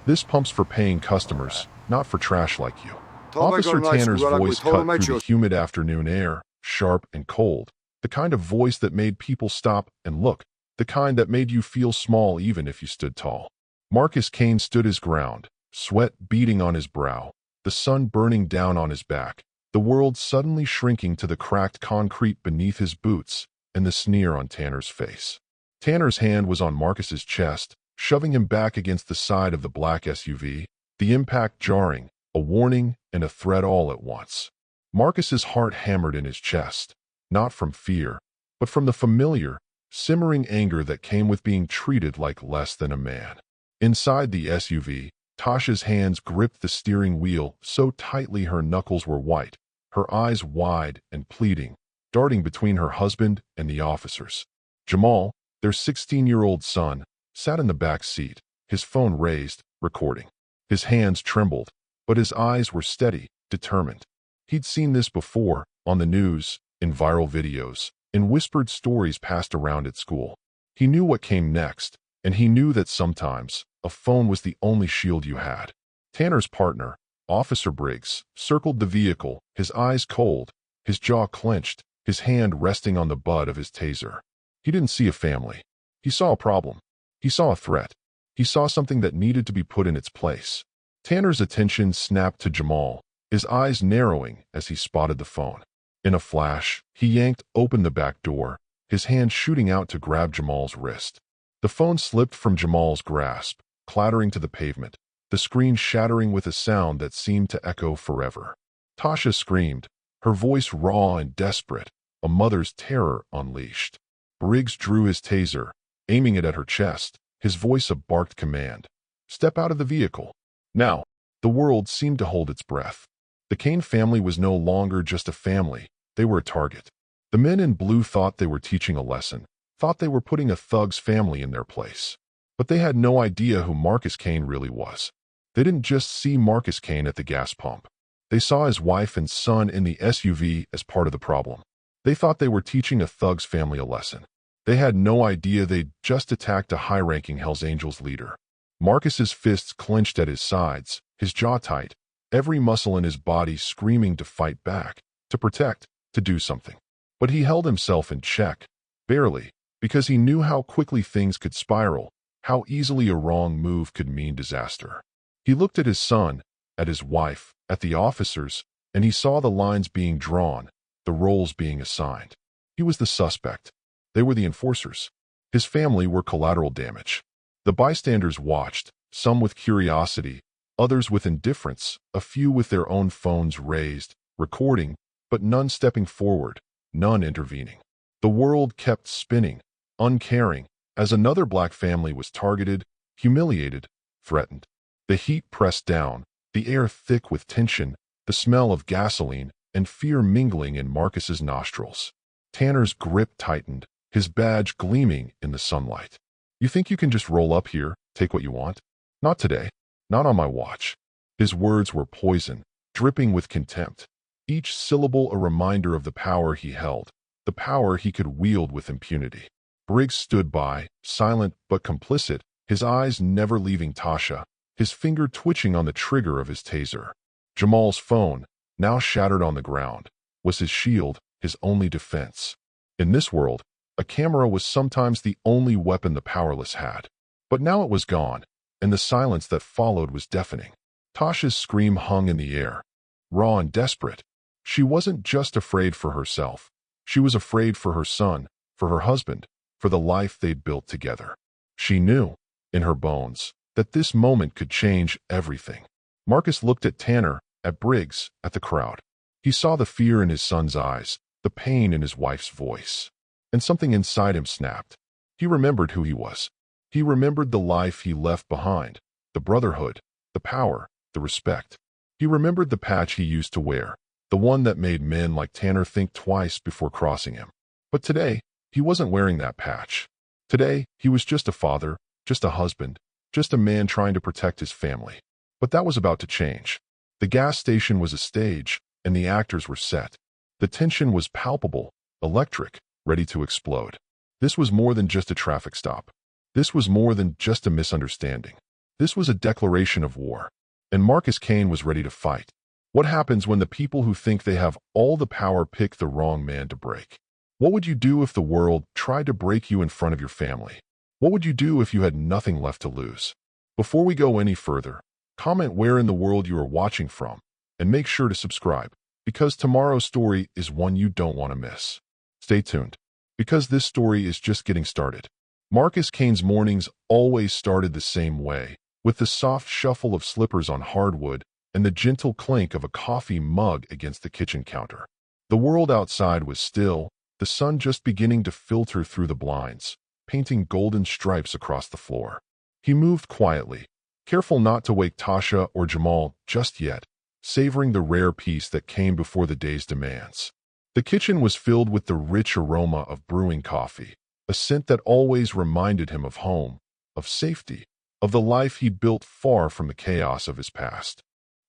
This pump's for paying customers, not for trash like you. Officer Tomegonoic Tanner's voice cut through the Tomecho. humid afternoon air, sharp and cold. The kind of voice that made people stop and look. The kind that made you feel small even if you stood tall. Marcus Kane stood his ground, sweat beading on his brow, the sun burning down on his back, the world suddenly shrinking to the cracked concrete beneath his boots and the sneer on Tanner's face. Tanner's hand was on Marcus's chest, shoving him back against the side of the black SUV, the impact jarring, a warning and a threat all at once. Marcus's heart hammered in his chest, not from fear, but from the familiar, simmering anger that came with being treated like less than a man. Inside the SUV, Tasha's hands gripped the steering wheel so tightly her knuckles were white, her eyes wide and pleading, darting between her husband and the officers. Jamal, their 16-year-old son, sat in the back seat, his phone raised, recording. His hands trembled, but his eyes were steady, determined. He'd seen this before, on the news, in viral videos, in whispered stories passed around at school. He knew what came next, and he knew that sometimes, a phone was the only shield you had. Tanner's partner, Officer Briggs, circled the vehicle, his eyes cold, his jaw clenched, his hand resting on the butt of his taser. He didn't see a family. He saw a problem. He saw a threat. He saw something that needed to be put in its place. Tanner's attention snapped to Jamal, his eyes narrowing as he spotted the phone. In a flash, he yanked open the back door, his hand shooting out to grab Jamal's wrist. The phone slipped from Jamal's grasp, clattering to the pavement, the screen shattering with a sound that seemed to echo forever. Tasha screamed, her voice raw and desperate, a mother's terror unleashed. Briggs drew his taser, aiming it at her chest, his voice a barked command. Step out of the vehicle. Now, the world seemed to hold its breath. The Kane family was no longer just a family, they were a target. The men in blue thought they were teaching a lesson, thought they were putting a thug's family in their place. But they had no idea who Marcus Kane really was. They didn't just see Marcus Kane at the gas pump. They saw his wife and son in the SUV as part of the problem. They thought they were teaching a thug's family a lesson. They had no idea they'd just attacked a high-ranking Hells Angels leader. Marcus's fists clenched at his sides, his jaw tight, every muscle in his body screaming to fight back, to protect, to do something. But he held himself in check, barely, because he knew how quickly things could spiral, how easily a wrong move could mean disaster. He looked at his son, at his wife, at the officers, and he saw the lines being drawn, the roles being assigned. He was the suspect. They were the enforcers. His family were collateral damage. The bystanders watched, some with curiosity, others with indifference, a few with their own phones raised, recording, but none stepping forward, none intervening. The world kept spinning, uncaring, as another black family was targeted, humiliated, threatened. The heat pressed down, the air thick with tension, the smell of gasoline and fear mingling in Marcus's nostrils. Tanner's grip tightened, his badge gleaming in the sunlight. You think you can just roll up here, take what you want? Not today. Not on my watch. His words were poison, dripping with contempt. Each syllable a reminder of the power he held, the power he could wield with impunity. Briggs stood by, silent but complicit, his eyes never leaving Tasha, his finger twitching on the trigger of his taser. Jamal's phone, now shattered on the ground, was his shield, his only defense. In this world, a camera was sometimes the only weapon the powerless had. But now it was gone, and the silence that followed was deafening. Tasha's scream hung in the air, raw and desperate. She wasn't just afraid for herself. She was afraid for her son, for her husband, for the life they'd built together. She knew, in her bones, that this moment could change everything. Marcus looked at Tanner, at Briggs, at the crowd. He saw the fear in his son's eyes, the pain in his wife's voice. And something inside him snapped. He remembered who he was. He remembered the life he left behind, the brotherhood, the power, the respect. He remembered the patch he used to wear, the one that made men like Tanner think twice before crossing him. But today, he wasn't wearing that patch. Today, he was just a father, just a husband, just a man trying to protect his family. But that was about to change. The gas station was a stage, and the actors were set. The tension was palpable, electric, ready to explode. This was more than just a traffic stop. This was more than just a misunderstanding. This was a declaration of war, and Marcus Kane was ready to fight. What happens when the people who think they have all the power pick the wrong man to break? What would you do if the world tried to break you in front of your family? What would you do if you had nothing left to lose? Before we go any further, comment where in the world you are watching from, and make sure to subscribe, because tomorrow's story is one you don't want to miss. Stay tuned, because this story is just getting started. Marcus Kane's mornings always started the same way, with the soft shuffle of slippers on hardwood and the gentle clink of a coffee mug against the kitchen counter. The world outside was still, the sun just beginning to filter through the blinds, painting golden stripes across the floor. He moved quietly, careful not to wake Tasha or Jamal just yet, savoring the rare peace that came before the day's demands. The kitchen was filled with the rich aroma of brewing coffee, a scent that always reminded him of home, of safety, of the life he built far from the chaos of his past.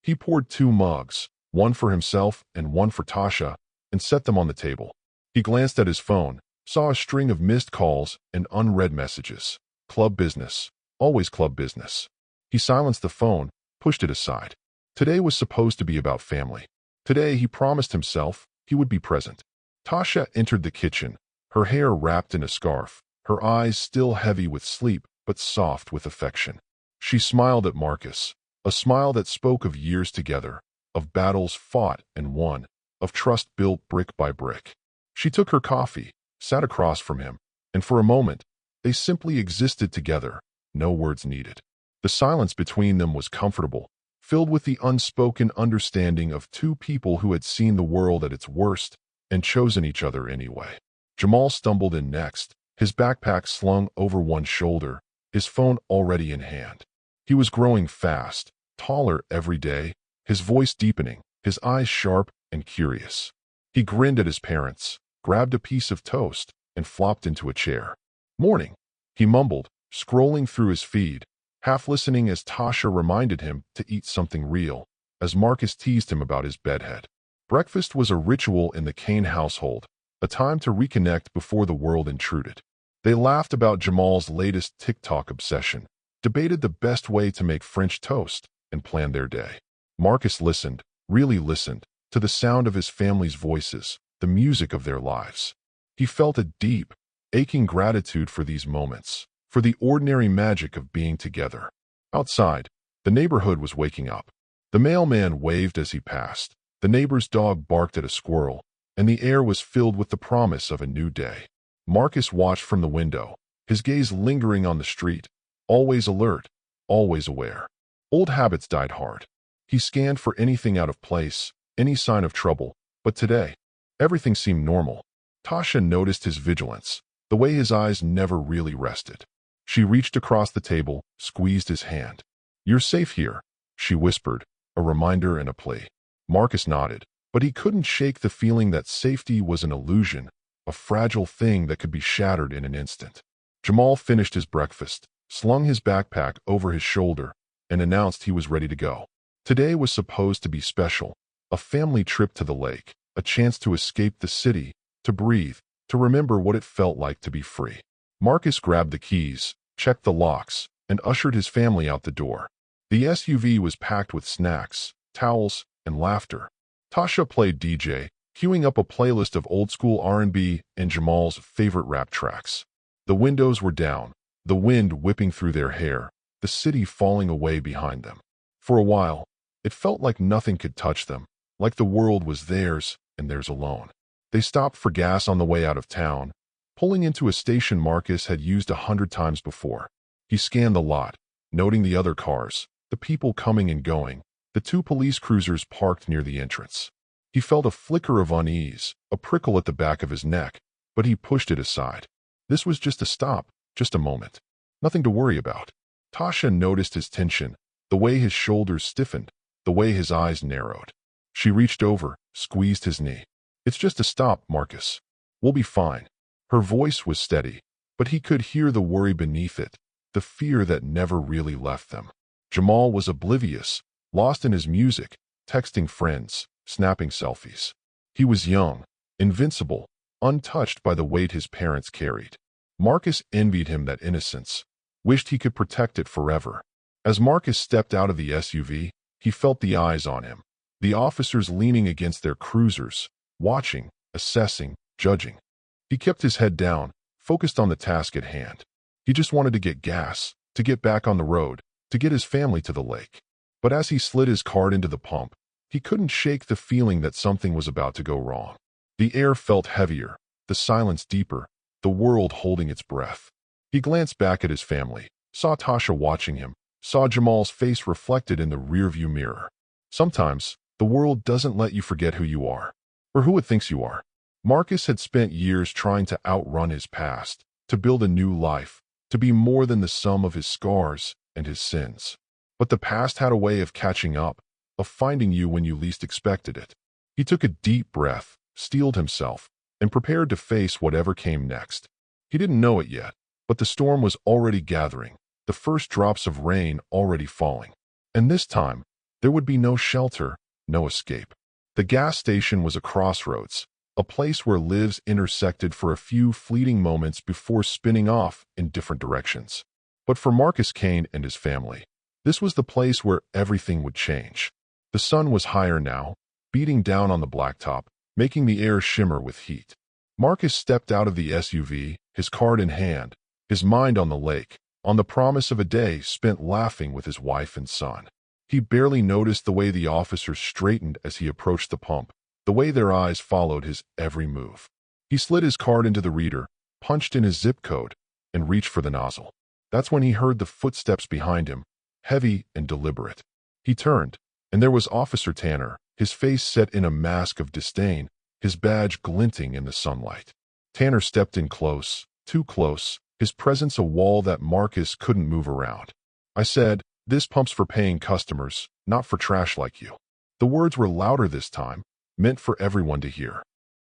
He poured 2 mugs, one for himself and one for Tasha, and set them on the table. He glanced at his phone, saw a string of missed calls and unread messages. Club business, always club business. He silenced the phone, pushed it aside. Today was supposed to be about family. Today, he promised himself, he would be present. Tasha entered the kitchen, her hair wrapped in a scarf, her eyes still heavy with sleep but soft with affection. She smiled at Marcus, a smile that spoke of years together, of battles fought and won, of trust built brick by brick. She took her coffee, sat across from him, and for a moment, they simply existed together, no words needed. The silence between them was comfortable, filled with the unspoken understanding of 2 people who had seen the world at its worst and chosen each other anyway. Jamal stumbled in next, his backpack slung over one shoulder, his phone already in hand. He was growing fast, taller every day, his voice deepening, his eyes sharp and curious. He grinned at his parents, grabbed a piece of toast, and flopped into a chair. "Morning," he mumbled, scrolling through his feed, half listening as Tasha reminded him to eat something real, as Marcus teased him about his bedhead. Breakfast was a ritual in the Kane household, a time to reconnect before the world intruded. They laughed about Jamal's latest TikTok obsession, debated the best way to make French toast, and planned their day. Marcus listened, really listened, to the sound of his family's voices, the music of their lives. He felt a deep, aching gratitude for these moments, for the ordinary magic of being together. Outside, the neighborhood was waking up. The mailman waved as he passed, the neighbor's dog barked at a squirrel, and the air was filled with the promise of a new day. Marcus watched from the window, his gaze lingering on the street, always alert, always aware. Old habits died hard. He scanned for anything out of place, any sign of trouble, but today, everything seemed normal. Tasha noticed his vigilance, the way his eyes never really rested. She reached across the table, squeezed his hand. "You're safe here," she whispered, a reminder and a plea. Marcus nodded, but he couldn't shake the feeling that safety was an illusion, a fragile thing that could be shattered in an instant. Jamal finished his breakfast, slung his backpack over his shoulder, and announced he was ready to go. Today was supposed to be special, a family trip to the lake, a chance to escape the city, to breathe, to remember what it felt like to be free. Marcus grabbed the keys, checked the locks, and ushered his family out the door. The SUV was packed with snacks, towels, and laughter. Tasha played DJ, queuing up a playlist of old-school R&B and Jamal's favorite rap tracks. The windows were down, the wind whipping through their hair, the city falling away behind them. For a while, it felt like nothing could touch them, like the world was theirs and theirs alone. They stopped for gas on the way out of town, pulling into a station Marcus had used 100 times before. He scanned the lot, noting the other cars, the people coming and going, the 2 police cruisers parked near the entrance. He felt a flicker of unease, a prickle at the back of his neck, but he pushed it aside. This was just a stop, just a moment. Nothing to worry about. Tasha noticed his tension, the way his shoulders stiffened, the way his eyes narrowed. She reached over, squeezed his knee. "It's just a stop, Marcus. We'll be fine." Her voice was steady, but he could hear the worry beneath it, the fear that never really left them. Jamal was oblivious, lost in his music, texting friends, snapping selfies. He was young, invincible, untouched by the weight his parents carried. Marcus envied him that innocence, wished he could protect it forever. As Marcus stepped out of the SUV, he felt the eyes on him. The officers leaning against their cruisers, watching, assessing, judging. He kept his head down, focused on the task at hand. He just wanted to get gas, to get back on the road, to get his family to the lake. But as he slid his card into the pump, he couldn't shake the feeling that something was about to go wrong. The air felt heavier, the silence deeper, the world holding its breath. He glanced back at his family, saw Tasha watching him, saw Jamal's face reflected in the rearview mirror. Sometimes, the world doesn't let you forget who you are, or who it thinks you are. Marcus had spent years trying to outrun his past, to build a new life, to be more than the sum of his scars and his sins. But the past had a way of catching up, of finding you when you least expected it. He took a deep breath, steeled himself, and prepared to face whatever came next. He didn't know it yet, but the storm was already gathering, the first drops of rain already falling. And this time, there would be no shelter, no escape. The gas station was a crossroads, a place where lives intersected for a few fleeting moments before spinning off in different directions. But for Marcus Kane and his family, this was the place where everything would change. The sun was higher now, beating down on the blacktop, making the air shimmer with heat. Marcus stepped out of the SUV, his card in hand, his mind on the lake, on the promise of a day spent laughing with his wife and son. He barely noticed the way the officers straightened as he approached the pump, the way their eyes followed his every move. He slid his card into the reader, punched in his zip code, and reached for the nozzle. That's when he heard the footsteps behind him, heavy and deliberate. He turned, and there was Officer Tanner, his face set in a mask of disdain, his badge glinting in the sunlight. Tanner stepped in close, too close, his presence a wall that Marcus couldn't move around. "I said, this pump's for paying customers, not for trash like you." The words were louder this time, meant for everyone to hear.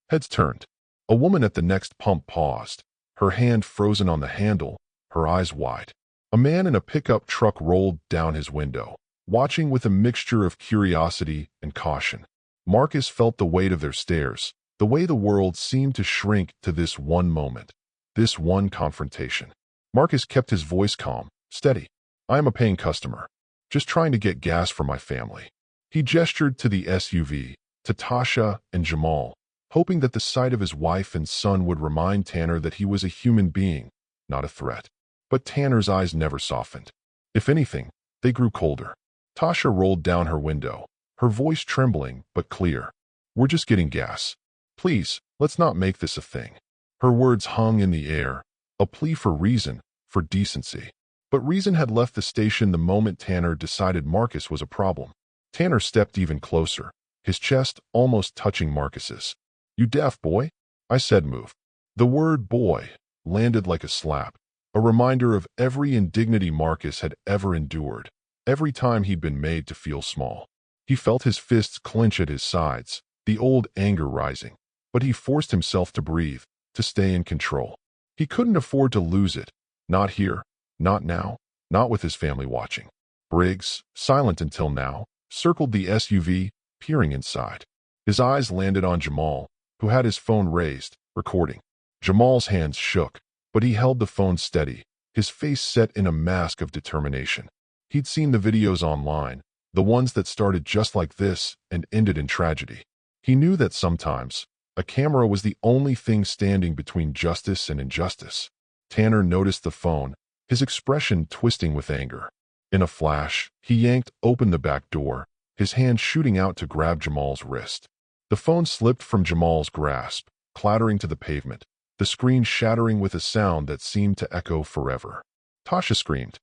Heads turned. A woman at the next pump paused, her hand frozen on the handle, her eyes wide. A man in a pickup truck rolled down his window, watching with a mixture of curiosity and caution. Marcus felt the weight of their stares, the way the world seemed to shrink to this one moment, this one confrontation. Marcus kept his voice calm, steady. "I am a paying customer, just trying to get gas for my family." He gestured to the SUV, to Tasha and Jamal, hoping that the sight of his wife and son would remind Tanner that he was a human being, not a threat. But Tanner's eyes never softened. If anything, they grew colder. Tasha rolled down her window, her voice trembling but clear. "We're just getting gas. Please, let's not make this a thing." Her words hung in the air, a plea for reason, for decency. But reason had left the station the moment Tanner decided Marcus was a problem. Tanner stepped even closer, his chest almost touching Marcus's. "You deaf, boy?" I said. "Move." The word boy landed like a slap, a reminder of every indignity Marcus had ever endured, every time he'd been made to feel small. He felt his fists clench at his sides, the old anger rising, but he forced himself to breathe, to stay in control. He couldn't afford to lose it, not here, not now, not with his family watching. Briggs, silent until now, circled the SUV, peering inside. His eyes landed on Jamal, who had his phone raised, recording. Jamal's hands shook, but he held the phone steady, his face set in a mask of determination. He'd seen the videos online, the ones that started just like this and ended in tragedy. He knew that sometimes, a camera was the only thing standing between justice and injustice. Tanner noticed the phone, his expression twisting with anger. In a flash, he yanked open the back door, his hand shooting out to grab Jamal's wrist. The phone slipped from Jamal's grasp, clattering to the pavement, the screen shattering with a sound that seemed to echo forever. Tasha screamed,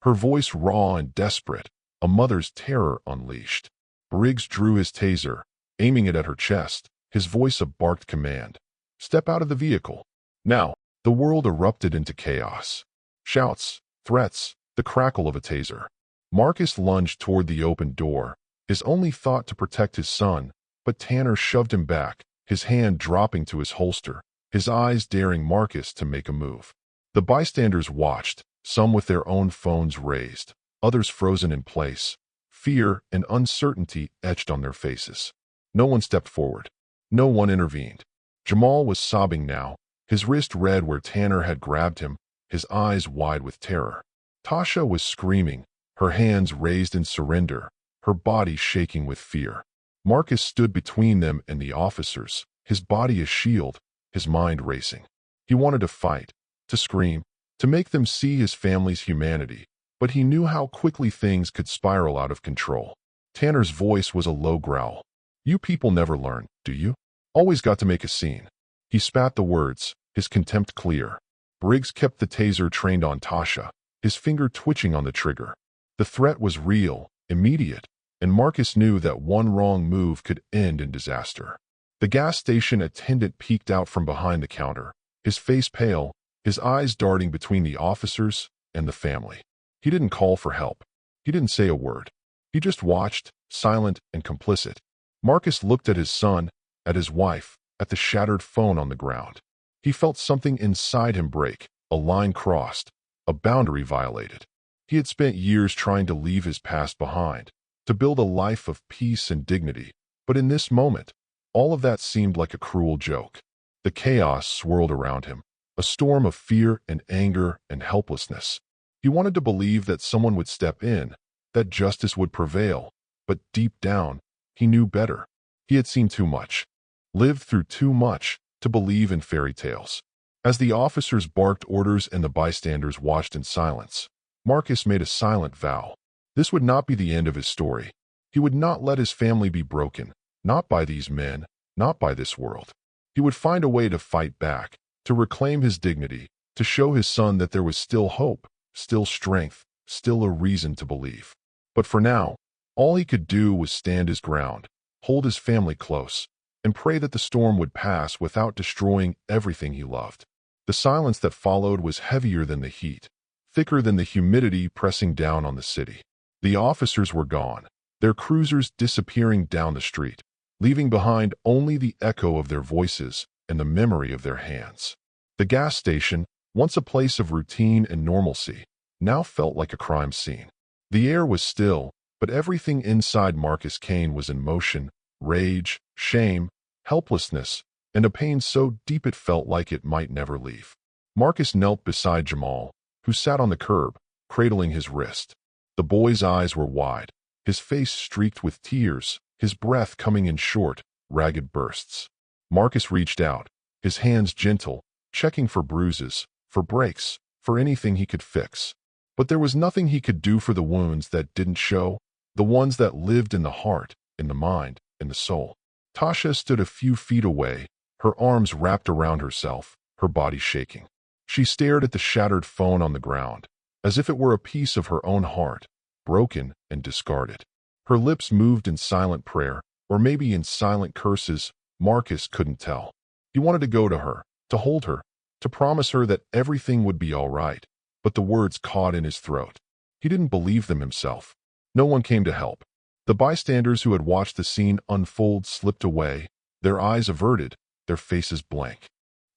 her voice raw and desperate, a mother's terror unleashed. Briggs drew his taser, aiming it at her chest, his voice a barked command. "Step out of the vehicle." Now, the world erupted into chaos. Shouts, threats, the crackle of a taser. Marcus lunged toward the open door, his only thought to protect his son, but Tanner shoved him back, his hand dropping to his holster, his eyes daring Marcus to make a move. The bystanders watched, some with their own phones raised, others frozen in place, fear and uncertainty etched on their faces. No one stepped forward. No one intervened. Jamal was sobbing now, his wrist red where Tanner had grabbed him, his eyes wide with terror. Tasha was screaming, her hands raised in surrender, her body shaking with fear. Marcus stood between them and the officers, his body a shield, his mind racing. He wanted to fight, to scream, to make them see his family's humanity, but he knew how quickly things could spiral out of control. Tanner's voice was a low growl. "You people never learn, do you? Always got to make a scene." He spat the words, his contempt clear. Briggs kept the taser trained on Tasha, his finger twitching on the trigger. The threat was real, immediate, and Marcus knew that one wrong move could end in disaster. The gas station attendant peeked out from behind the counter, his face pale, his eyes darting between the officers and the family. He didn't call for help. He didn't say a word. He just watched, silent and complicit. Marcus looked at his son, at his wife, at the shattered phone on the ground. He felt something inside him break, a line crossed, a boundary violated. He had spent years trying to leave his past behind, to build a life of peace and dignity, but in this moment, all of that seemed like a cruel joke. The chaos swirled around him, a storm of fear and anger and helplessness. He wanted to believe that someone would step in, that justice would prevail, but deep down, he knew better. He had seen too much, lived through too much, to believe in fairy tales. As the officers barked orders and the bystanders watched in silence, Marcus made a silent vow. This would not be the end of his story. He would not let his family be broken, not by these men, not by this world. He would find a way to fight back, to reclaim his dignity, to show his son that there was still hope, still strength, still a reason to believe. But for now, all he could do was stand his ground, hold his family close, and pray that the storm would pass without destroying everything he loved. The silence that followed was heavier than the heat, thicker than the humidity pressing down on the city. The officers were gone, their cruisers disappearing down the street, leaving behind only the echo of their voices and the memory of their hands. The gas station, once a place of routine and normalcy, now felt like a crime scene. The air was still, but everything inside Marcus Kane was in motion: rage, shame, helplessness, and a pain so deep it felt like it might never leave. Marcus knelt beside Jamal, who sat on the curb, cradling his wrist. The boy's eyes were wide, his face streaked with tears, his breath coming in short, ragged bursts. Marcus reached out, his hands gentle, checking for bruises, for breaks, for anything he could fix. But there was nothing he could do for the wounds that didn't show, the ones that lived in the heart, in the mind, in the soul. Tasha stood a few feet away, her arms wrapped around herself, her body shaking. She stared at the shattered phone on the ground, as if it were a piece of her own heart, broken and discarded. Her lips moved in silent prayer, or maybe in silent curses. Marcus couldn't tell. He wanted to go to her, to hold her, to promise her that everything would be all right, but the words caught in his throat. He didn't believe them himself. No one came to help. The bystanders who had watched the scene unfold slipped away, their eyes averted, their faces blank.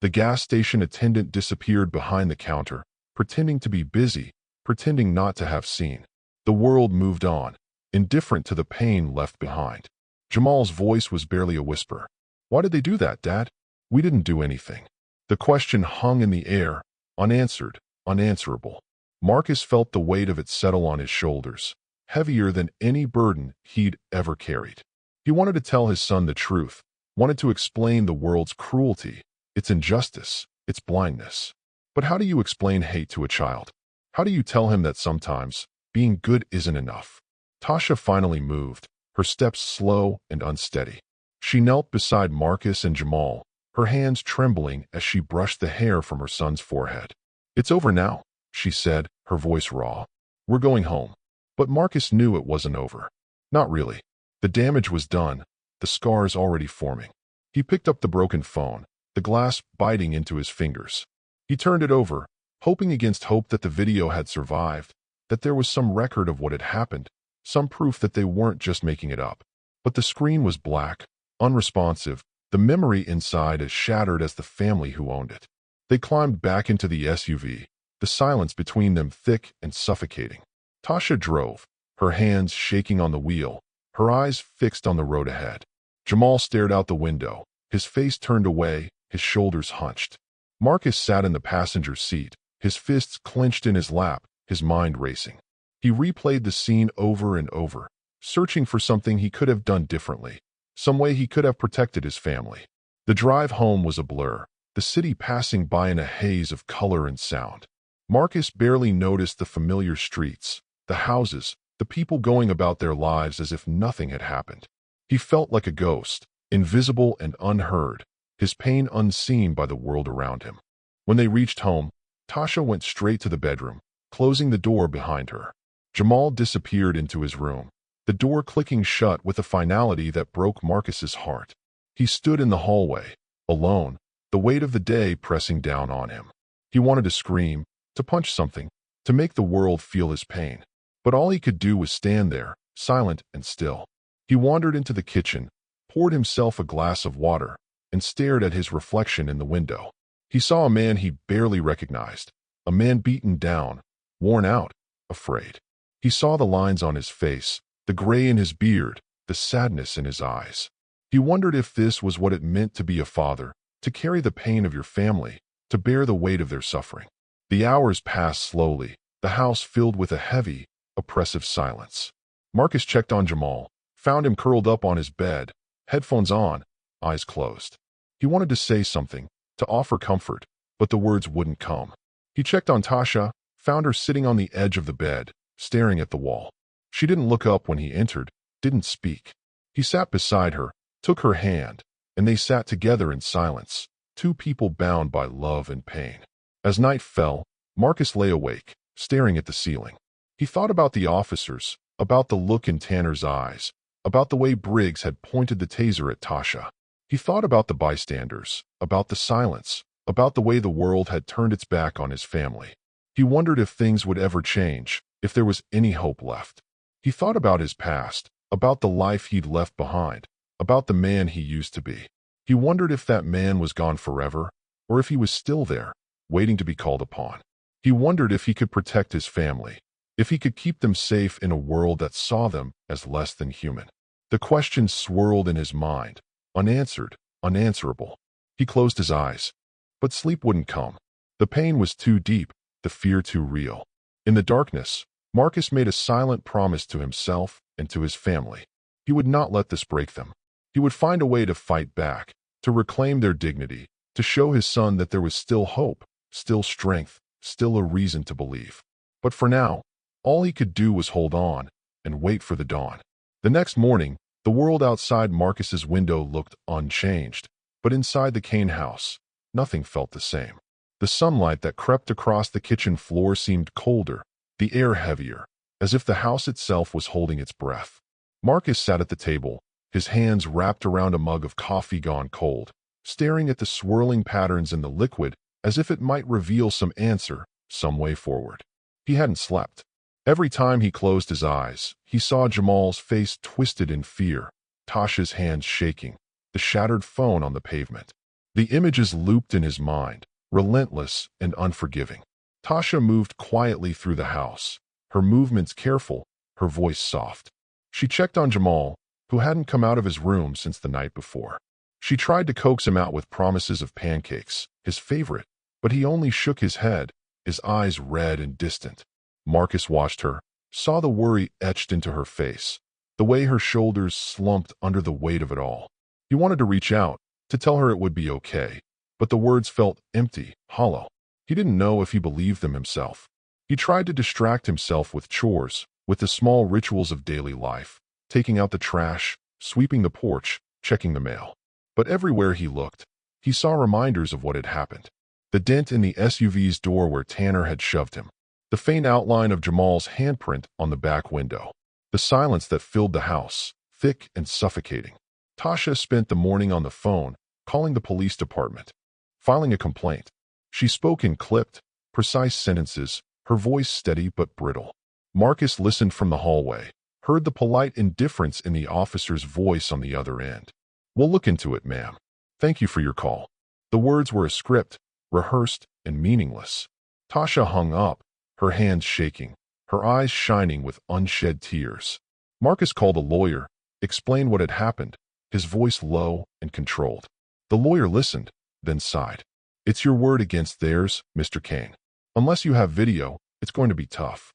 The gas station attendant disappeared behind the counter, pretending to be busy, pretending not to have seen. The world moved on, indifferent to the pain left behind. Jamal's voice was barely a whisper. "Why did they do that, Dad?" "We didn't do anything." The question hung in the air, unanswered, unanswerable. Marcus felt the weight of it settle on his shoulders, heavier than any burden he'd ever carried. He wanted to tell his son the truth, wanted to explain the world's cruelty, its injustice, its blindness. But how do you explain hate to a child? How do you tell him that sometimes being good isn't enough? Tasha finally moved, her steps slow and unsteady. She knelt beside Marcus and Jamal, her hands trembling as she brushed the hair from her son's forehead. "It's over now," she said, her voice raw. "We're going home." But Marcus knew it wasn't over. Not really. The damage was done, the scars already forming. He picked up the broken phone, the glass biting into his fingers. He turned it over, hoping against hope that the video had survived, that there was some record of what had happened, some proof that they weren't just making it up. But the screen was black, unresponsive, the memory inside as shattered as the family who owned it. They climbed back into the SUV, the silence between them thick and suffocating. Tasha drove, her hands shaking on the wheel, her eyes fixed on the road ahead. Jamal stared out the window, his face turned away, his shoulders hunched. Marcus sat in the passenger seat, his fists clenched in his lap, his mind racing. He replayed the scene over and over, searching for something he could have done differently, some way he could have protected his family. The drive home was a blur, the city passing by in a haze of color and sound. Marcus barely noticed the familiar streets, the houses, the people going about their lives as if nothing had happened. He felt like a ghost, invisible and unheard, his pain unseen by the world around him. When they reached home, Tasha went straight to the bedroom, closing the door behind her. Jamal disappeared into his room, the door clicking shut with a finality that broke Marcus's heart. He stood in the hallway, alone, the weight of the day pressing down on him. He wanted to scream, to punch something, to make the world feel his pain. But all he could do was stand there, silent and still. He wandered into the kitchen, poured himself a glass of water, and stared at his reflection in the window. He saw a man he barely recognized, a man beaten down, worn out, afraid. He saw the lines on his face, the gray in his beard, the sadness in his eyes. He wondered if this was what it meant to be a father, to carry the pain of your family, to bear the weight of their suffering. The hours passed slowly, the house filled with a heavy, oppressive silence. Marcus checked on Jamal, found him curled up on his bed, headphones on, eyes closed. He wanted to say something, to offer comfort, but the words wouldn't come. He checked on Tasha, found her sitting on the edge of the bed, staring at the wall. She didn't look up when he entered, didn't speak. He sat beside her, took her hand, and they sat together in silence, two people bound by love and pain. As night fell, Marcus lay awake, staring at the ceiling. He thought about the officers, about the look in Tanner's eyes, about the way Briggs had pointed the taser at Tasha. He thought about the bystanders, about the silence, about the way the world had turned its back on his family. He wondered if things would ever change, if there was any hope left. He thought about his past, about the life he'd left behind, about the man he used to be. He wondered if that man was gone forever, or if he was still there, waiting to be called upon. He wondered if he could protect his family, if he could keep them safe in a world that saw them as less than human. The questions swirled in his mind, unanswered, unanswerable. He closed his eyes, but sleep wouldn't come. The pain was too deep, the fear too real. In the darkness, Marcus made a silent promise to himself and to his family. He would not let this break them. He would find a way to fight back, to reclaim their dignity, to show his son that there was still hope, still strength, still a reason to believe. But for now, all he could do was hold on and wait for the dawn. The next morning, the world outside Marcus's window looked unchanged, but inside the Kane house, nothing felt the same. The sunlight that crept across the kitchen floor seemed colder, the air heavier, as if the house itself was holding its breath. Marcus sat at the table, his hands wrapped around a mug of coffee gone cold, staring at the swirling patterns in the liquid as if it might reveal some answer, some way forward. He hadn't slept. Every time he closed his eyes, he saw Jamal's face twisted in fear, Tasha's hands shaking, the shattered phone on the pavement. The images looped in his mind, relentless and unforgiving. Tasha moved quietly through the house, her movements careful, her voice soft. She checked on Jamal, who hadn't come out of his room since the night before. She tried to coax him out with promises of pancakes, his favorite, but he only shook his head, his eyes red and distant. Marcus watched her, saw the worry etched into her face, the way her shoulders slumped under the weight of it all. He wanted to reach out, to tell her it would be okay, but the words felt empty, hollow. He didn't know if he believed them himself. He tried to distract himself with chores, with the small rituals of daily life, taking out the trash, sweeping the porch, checking the mail. But everywhere he looked, he saw reminders of what had happened. The dent in the SUV's door where Tanner had shoved him, the faint outline of Jamal's handprint on the back window, the silence that filled the house, thick and suffocating. Tasha spent the morning on the phone, calling the police department, filing a complaint. She spoke in clipped, precise sentences, her voice steady but brittle. Marcus listened from the hallway, heard the polite indifference in the officer's voice on the other end. "We'll look into it, ma'am. Thank you for your call." The words were a script, rehearsed and meaningless. Tasha hung up, her hands shaking, her eyes shining with unshed tears. Marcus called a lawyer, explained what had happened, his voice low and controlled. The lawyer listened, then sighed. "It's your word against theirs, Mr. Kane. Unless you have video, it's going to be tough."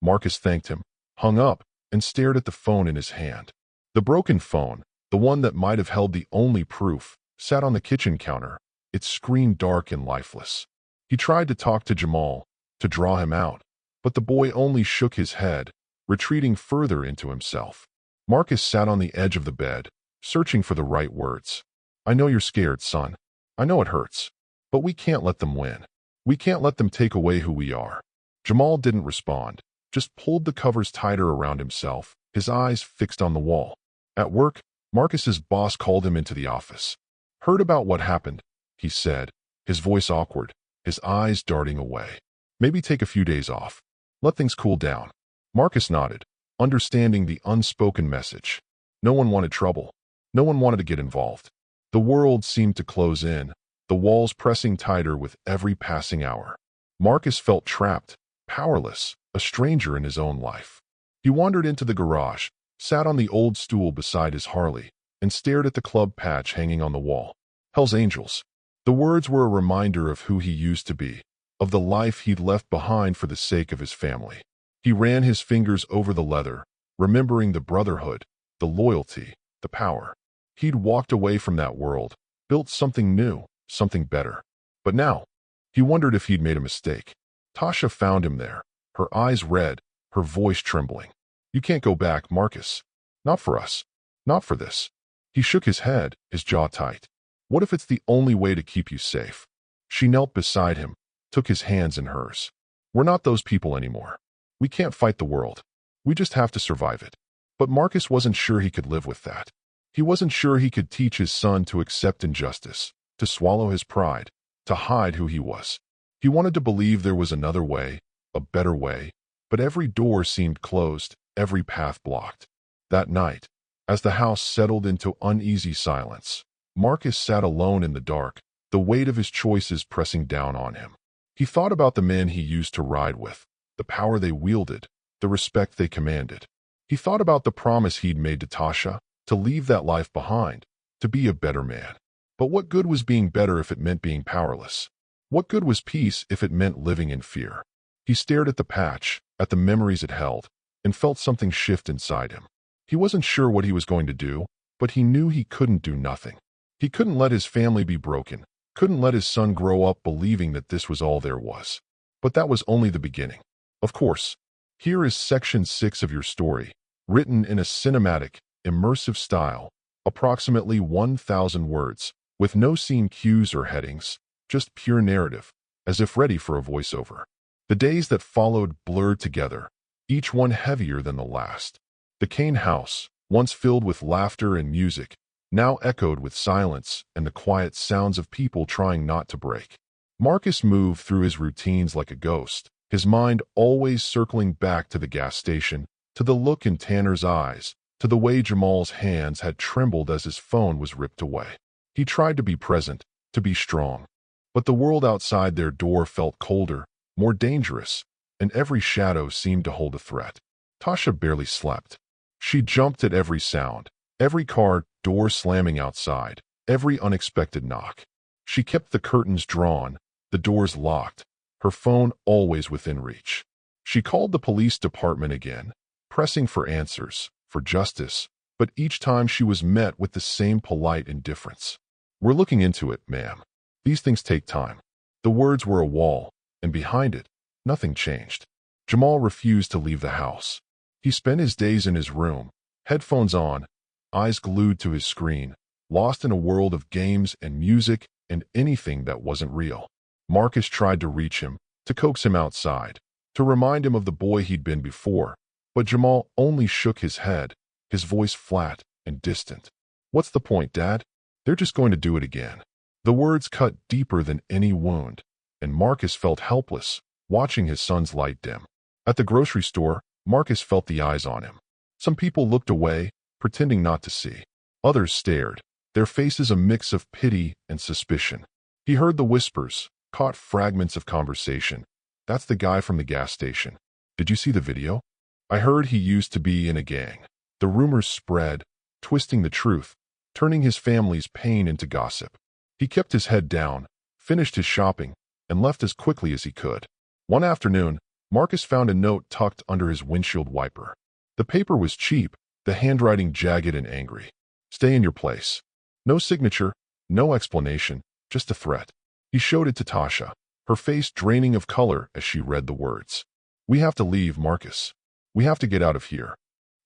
Marcus thanked him, hung up, and stared at the phone in his hand. The broken phone, the one that might have held the only proof, sat on the kitchen counter, its screen dark and lifeless. He tried to talk to Jamal, to draw him out, but the boy only shook his head, retreating further into himself. Marcus sat on the edge of the bed, searching for the right words. "I know you're scared, son. I know it hurts. But we can't let them win. We can't let them take away who we are." Jamal didn't respond, just pulled the covers tighter around himself, his eyes fixed on the wall. At work, Marcus's boss called him into the office. "Heard about what happened," he said, his voice awkward, his eyes darting away. "Maybe take a few days off. Let things cool down." Marcus nodded, understanding the unspoken message. No one wanted trouble. No one wanted to get involved. The world seemed to close in, the walls pressing tighter with every passing hour. Marcus felt trapped, powerless, a stranger in his own life. He wandered into the garage, sat on the old stool beside his Harley, and stared at the club patch hanging on the wall. Hell's Angels. The words were a reminder of who he used to be, of the life he'd left behind for the sake of his family. He ran his fingers over the leather, remembering the brotherhood, the loyalty, the power. He'd walked away from that world, built something new, something better. But now, he wondered if he'd made a mistake. Tasha found him there, her eyes red, her voice trembling. "You can't go back, Marcus. Not for us. Not for this." He shook his head, his jaw tight. "What if it's the only way to keep you safe?" She knelt beside him, took his hands in hers. "We're not those people anymore. We can't fight the world. We just have to survive it." But Marcus wasn't sure he could live with that. He wasn't sure he could teach his son to accept injustice, to swallow his pride, to hide who he was. He wanted to believe there was another way, a better way, but every door seemed closed, every path blocked. That night, as the house settled into uneasy silence, Marcus sat alone in the dark, the weight of his choices pressing down on him. He thought about the men he used to ride with, the power they wielded, the respect they commanded. He thought about the promise he'd made to Tasha, to leave that life behind, to be a better man. But what good was being better if it meant being powerless? What good was peace if it meant living in fear? He stared at the patch, at the memories it held, and felt something shift inside him. He wasn't sure what he was going to do, but he knew he couldn't do nothing. He couldn't let his family be broken, couldn't let his son grow up believing that this was all there was. But that was only the beginning. Of course, here is section 6 of your story, written in a cinematic, immersive style, approximately 1,000 words, with no scene cues or headings, just pure narrative, as if ready for a voiceover. The days that followed blurred together, each one heavier than the last. The Kane house, once filled with laughter and music, now echoed with silence and the quiet sounds of people trying not to break. Marcus moved through his routines like a ghost, his mind always circling back to the gas station, to the look in Tanner's eyes, to the way Jamal's hands had trembled as his phone was ripped away. He tried to be present, to be strong. But the world outside their door felt colder, more dangerous, and every shadow seemed to hold a threat. Tasha barely slept. She jumped at every sound, every car door slamming outside, every unexpected knock. She kept the curtains drawn, the doors locked, her phone always within reach. She called the police department again, pressing for answers, for justice, but each time she was met with the same polite indifference. "We're looking into it, ma'am. These things take time." The words were a wall, and behind it, nothing changed. Jamal refused to leave the house. He spent his days in his room, headphones on, eyes glued to his screen, lost in a world of games and music and anything that wasn't real. Marcus tried to reach him, to coax him outside, to remind him of the boy he'd been before, but Jamal only shook his head, his voice flat and distant. "What's the point, Dad? They're just going to do it again." The words cut deeper than any wound, and Marcus felt helpless, watching his son's light dim. At the grocery store, Marcus felt the eyes on him. Some people looked away, pretending not to see. Others stared, their faces a mix of pity and suspicion. He heard the whispers, caught fragments of conversation. "That's the guy from the gas station. Did you see the video? I heard he used to be in a gang." The rumors spread, twisting the truth, turning his family's pain into gossip. He kept his head down, finished his shopping, and left as quickly as he could. One afternoon, Marcus found a note tucked under his windshield wiper. The paper was cheap, the handwriting jagged and angry. Stay in your place. No signature, no explanation, just a threat. He showed it to Tasha, her face draining of color as she read the words. We have to leave, Marcus. We have to get out of here.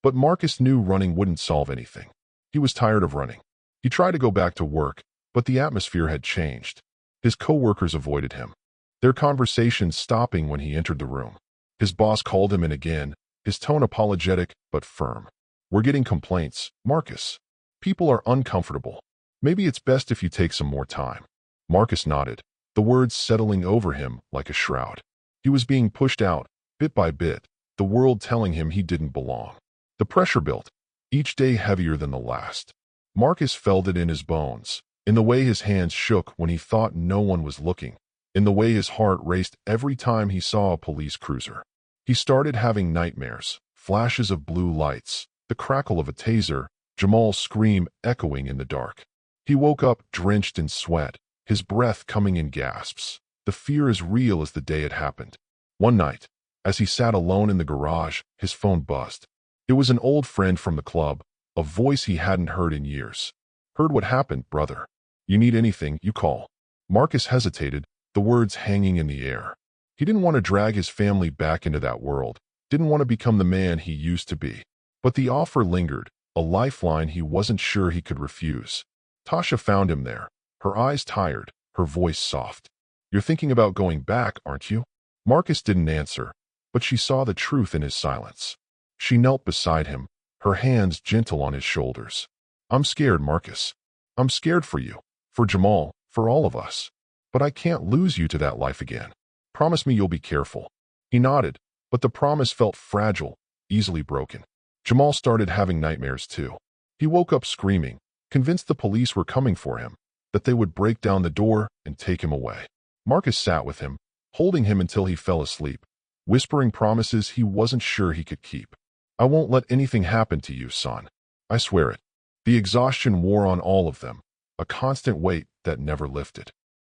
But Marcus knew running wouldn't solve anything. He was tired of running. He tried to go back to work, but the atmosphere had changed. His co-workers avoided him, their conversations stopping when he entered the room. His boss called him in again, his tone apologetic but firm. We're getting complaints, Marcus. People are uncomfortable. Maybe it's best if you take some more time. Marcus nodded, the words settling over him like a shroud. He was being pushed out, bit by bit, the world telling him he didn't belong. The pressure built, each day heavier than the last. Marcus felt it in his bones, in the way his hands shook when he thought no one was looking, in the way his heart raced every time he saw a police cruiser. He started having nightmares, flashes of blue lights, the crackle of a taser, Jamal's scream echoing in the dark. He woke up drenched in sweat, his breath coming in gasps, the fear as real as the day it happened. One night, as he sat alone in the garage, his phone buzzed. It was an old friend from the club, a voice he hadn't heard in years. Heard what happened, brother. You need anything, you call. Marcus hesitated, the words hanging in the air. He didn't want to drag his family back into that world, didn't want to become the man he used to be. But the offer lingered, a lifeline he wasn't sure he could refuse. Tasha found him there, her eyes tired, her voice soft. You're thinking about going back, aren't you? Marcus didn't answer, but she saw the truth in his silence. She knelt beside him, her hands gentle on his shoulders. I'm scared, Marcus. I'm scared for you, for Jamal, for all of us. But I can't lose you to that life again. Promise me you'll be careful. He nodded, but the promise felt fragile, easily broken. Jamal started having nightmares too. He woke up screaming, convinced the police were coming for him, that they would break down the door and take him away. Marcus sat with him, holding him until he fell asleep, whispering promises he wasn't sure he could keep. I won't let anything happen to you, son. I swear it. The exhaustion wore on all of them, a constant weight that never lifted.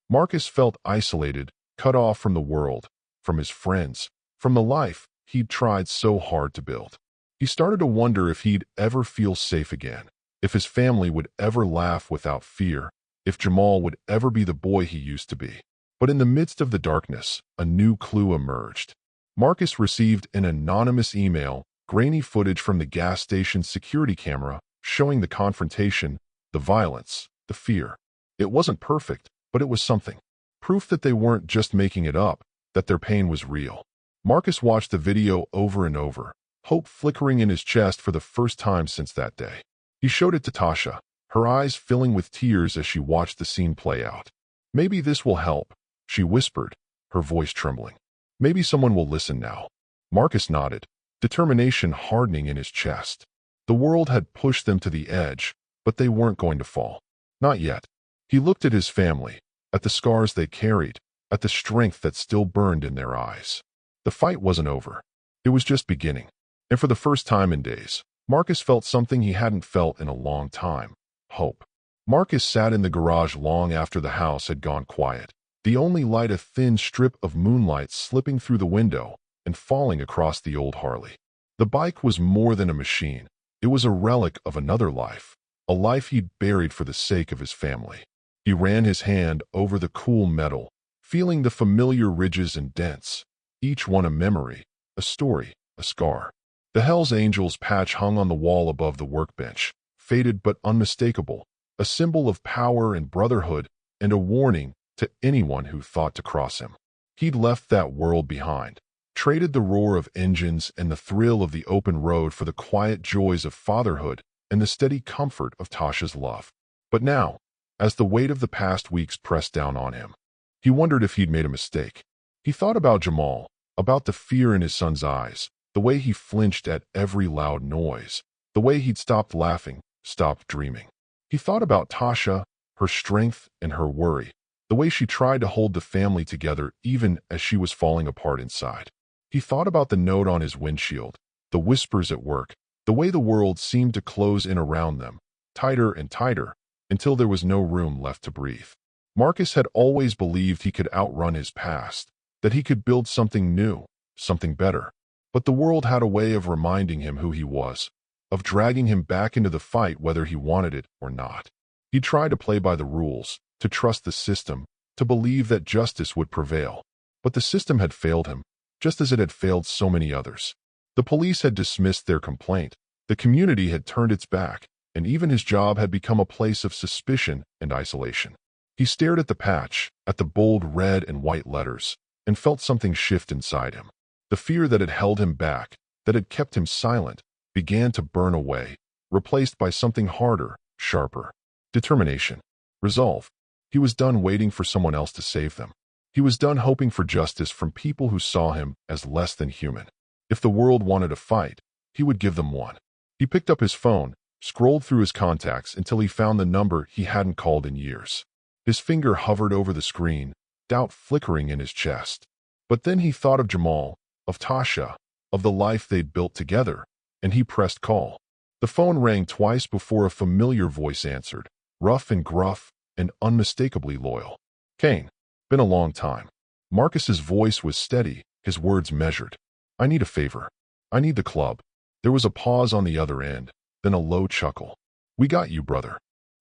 Marcus felt isolated, cut off from the world, from his friends, from the life he'd tried so hard to build. He started to wonder if he'd ever feel safe again, if his family would ever laugh without fear, if Jamal would ever be the boy he used to be. But in the midst of the darkness, a new clue emerged. Marcus received an anonymous email, grainy footage from the gas station's security camera, showing the confrontation, the violence, the fear. It wasn't perfect, but it was something. Proof that they weren't just making it up, that their pain was real. Marcus watched the video over and over, hope flickering in his chest for the first time since that day. He showed it to Tasha, her eyes filling with tears as she watched the scene play out. Maybe this will help, she whispered, her voice trembling. Maybe someone will listen now. Marcus nodded, determination hardening in his chest. The world had pushed them to the edge, but they weren't going to fall. Not yet. He looked at his family, at the scars they carried, at the strength that still burned in their eyes. The fight wasn't over. It was just beginning. And for the first time in days, Marcus felt something he hadn't felt in a long time. Hope. Marcus sat in the garage long after the house had gone quiet, the only light a thin strip of moonlight slipping through the window and falling across the old Harley. The bike was more than a machine. It was a relic of another life, a life he'd buried for the sake of his family. He ran his hand over the cool metal, feeling the familiar ridges and dents, each one a memory, a story, a scar. The Hells Angels patch hung on the wall above the workbench, faded but unmistakable, a symbol of power and brotherhood and a warning to anyone who thought to cross him. He'd left that world behind, traded the roar of engines and the thrill of the open road for the quiet joys of fatherhood and the steady comfort of Tasha's love. But now, as the weight of the past weeks pressed down on him, he wondered if he'd made a mistake. He thought about Jamal, about the fear in his son's eyes, the way he flinched at every loud noise, the way he'd stopped laughing, stopped dreaming. He thought about Tasha, her strength and her worry, the way she tried to hold the family together even as she was falling apart inside. He thought about the note on his windshield, the whispers at work, the way the world seemed to close in around them, tighter and tighter, until there was no room left to breathe. Marcus had always believed he could outrun his past, that he could build something new, something better. But the world had a way of reminding him who he was, of dragging him back into the fight whether he wanted it or not. He tried to play by the rules, to trust the system, to believe that justice would prevail. But the system had failed him, just as it had failed so many others. The police had dismissed their complaint, the community had turned its back, and even his job had become a place of suspicion and isolation. He stared at the patch, at the bold red and white letters, and felt something shift inside him. The fear that had held him back, that had kept him silent, began to burn away, replaced by something harder, sharper. Determination. Resolve. He was done waiting for someone else to save them. He was done hoping for justice from people who saw him as less than human. If the world wanted a fight, he would give them one. He picked up his phone, scrolled through his contacts until he found the number he hadn't called in years. His finger hovered over the screen, doubt flickering in his chest. But then he thought of Jamal, of Tasha, of the life they'd built together, and he pressed call. The phone rang twice before a familiar voice answered, rough and gruff and unmistakably loyal. Kane. Been a long time. Marcus's voice was steady, his words measured. I need a favor. I need the club. There was a pause on the other end, then a low chuckle. We got you, brother.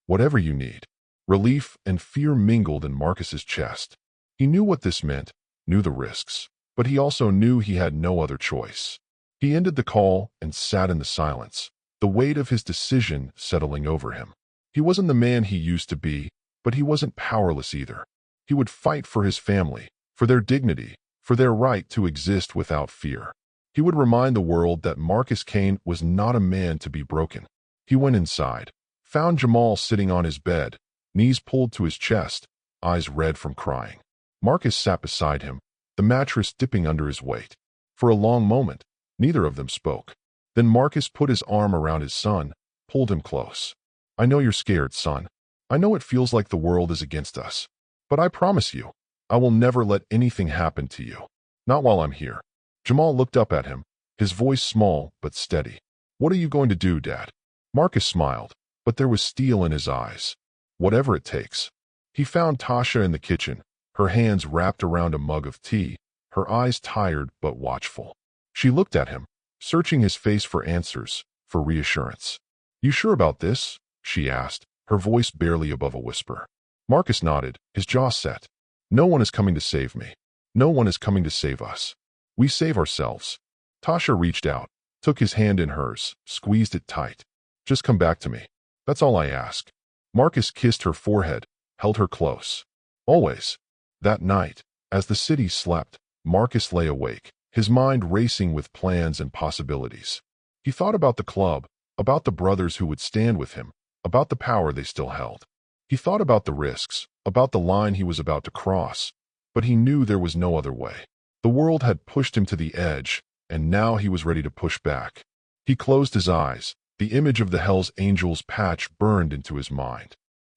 Whatever you need. Relief and fear mingled in Marcus's chest. He knew what this meant, knew the risks, but he also knew he had no other choice. He ended the call and sat in the silence, the weight of his decision settling over him. He wasn't the man he used to be, but he wasn't powerless either. He would fight for his family, for their dignity, for their right to exist without fear. He would remind the world that Marcus Kane was not a man to be broken. He went inside, found Jamal sitting on his bed, knees pulled to his chest, eyes red from crying. Marcus sat beside him, the mattress dipping under his weight. For a long moment, neither of them spoke. Then Marcus put his arm around his son, pulled him close. I know you're scared, son. I know it feels like the world is against us. But I promise you, I will never let anything happen to you. Not while I'm here. Jamal looked up at him, his voice small but steady. What are you going to do, Dad? Marcus smiled, but there was steel in his eyes. Whatever it takes. He found Tasha in the kitchen, her hands wrapped around a mug of tea, her eyes tired but watchful. She looked at him, searching his face for answers, for reassurance. You sure about this? She asked, her voice barely above a whisper. Marcus nodded, his jaw set. No one is coming to save me. No one is coming to save us. We save ourselves. Tasha reached out, took his hand in hers, squeezed it tight. Just come back to me. That's all I ask. Marcus kissed her forehead, held her close. Always. That night, as the city slept, Marcus lay awake, his mind racing with plans and possibilities. He thought about the club, about the brothers who would stand with him, about the power they still held. He thought about the risks, about the line he was about to cross, but he knew there was no other way. The world had pushed him to the edge, and now he was ready to push back. He closed his eyes, the image of the Hell's Angels patch burned into his mind,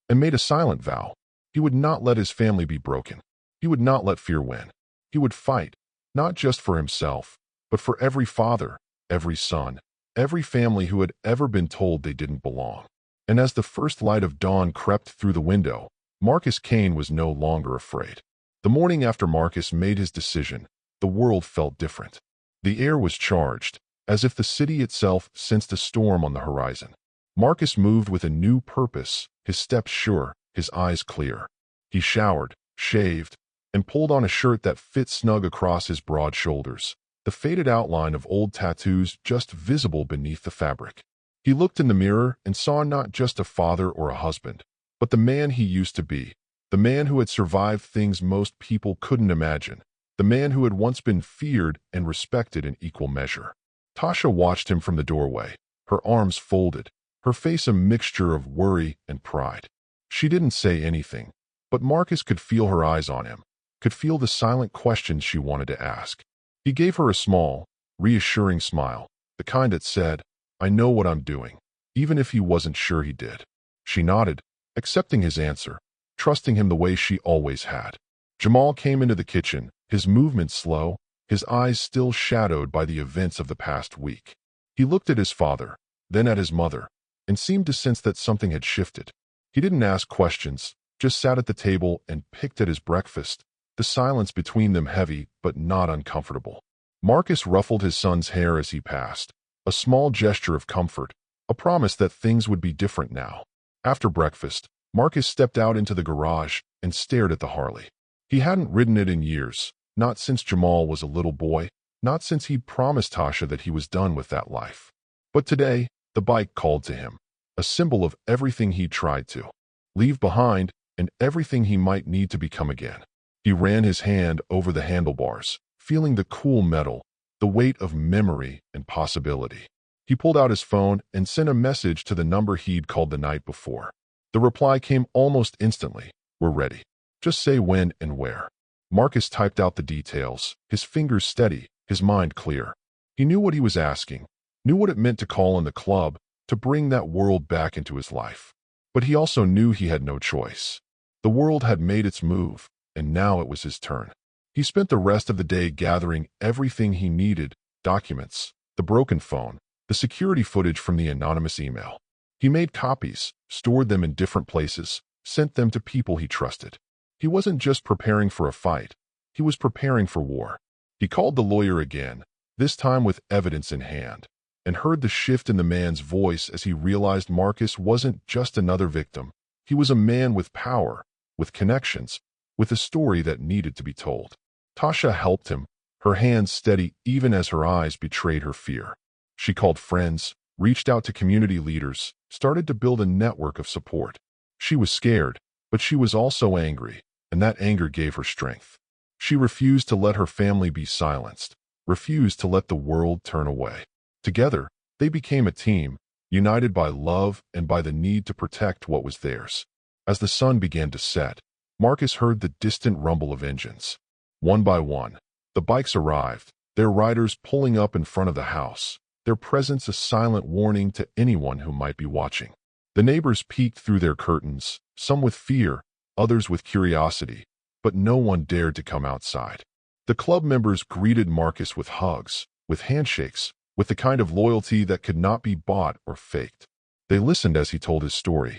and made a silent vow. He would not let his family be broken. He would not let fear win. He would fight, not just for himself, but for every father, every son, every family who had ever been told they didn't belong. And as the first light of dawn crept through the window, Marcus Kane was no longer afraid. The morning after Marcus made his decision, the world felt different. The air was charged, as if the city itself sensed a storm on the horizon. Marcus moved with a new purpose, his steps sure, his eyes clear. He showered, shaved, and pulled on a shirt that fit snug across his broad shoulders, the faded outline of old tattoos just visible beneath the fabric. He looked in the mirror and saw not just a father or a husband, but the man he used to be, the man who had survived things most people couldn't imagine, the man who had once been feared and respected in equal measure. Tasha watched him from the doorway, her arms folded, her face a mixture of worry and pride. She didn't say anything, but Marcus could feel her eyes on him, could feel the silent questions she wanted to ask. He gave her a small, reassuring smile, the kind that said, I know what I'm doing, even if he wasn't sure he did. She nodded, accepting his answer, trusting him the way she always had. Jamal came into the kitchen, his movements slow, his eyes still shadowed by the events of the past week. He looked at his father, then at his mother, and seemed to sense that something had shifted. He didn't ask questions, just sat at the table and picked at his breakfast, the silence between them heavy but not uncomfortable. Marcus ruffled his son's hair as he passed, a small gesture of comfort, a promise that things would be different now. After breakfast, Marcus stepped out into the garage and stared at the Harley. He hadn't ridden it in years, not since Jamal was a little boy, not since he'd promised Tasha that he was done with that life. But today, the bike called to him, a symbol of everything he'd tried to leave behind and everything he might need to become again. He ran his hand over the handlebars, feeling the cool metal, the weight of memory and possibility. He pulled out his phone and sent a message to the number he'd called the night before. The reply came almost instantly. "We're ready. Just say when and where." Marcus typed out the details, his fingers steady, his mind clear. He knew what he was asking, knew what it meant to call in the club, to bring that world back into his life. But he also knew he had no choice. The world had made its move, and now it was his turn. He spent the rest of the day gathering everything he needed: documents, the broken phone, the security footage from the anonymous email. He made copies, stored them in different places, sent them to people he trusted. He wasn't just preparing for a fight, he was preparing for war. He called the lawyer again, this time with evidence in hand, and heard the shift in the man's voice as he realized Marcus wasn't just another victim. He was a man with power, with connections, with a story that needed to be told. Tasha helped him, her hands steady even as her eyes betrayed her fear. She called friends, reached out to community leaders, started to build a network of support. She was scared, but she was also angry, and that anger gave her strength. She refused to let her family be silenced, refused to let the world turn away. Together, they became a team, united by love and by the need to protect what was theirs. As the sun began to set, Marcus heard the distant rumble of engines. One by one, the bikes arrived, their riders pulling up in front of the house, their presence a silent warning to anyone who might be watching. The neighbors peeked through their curtains, some with fear, others with curiosity, but no one dared to come outside. The club members greeted Marcus with hugs, with handshakes, with the kind of loyalty that could not be bought or faked. They listened as he told his story,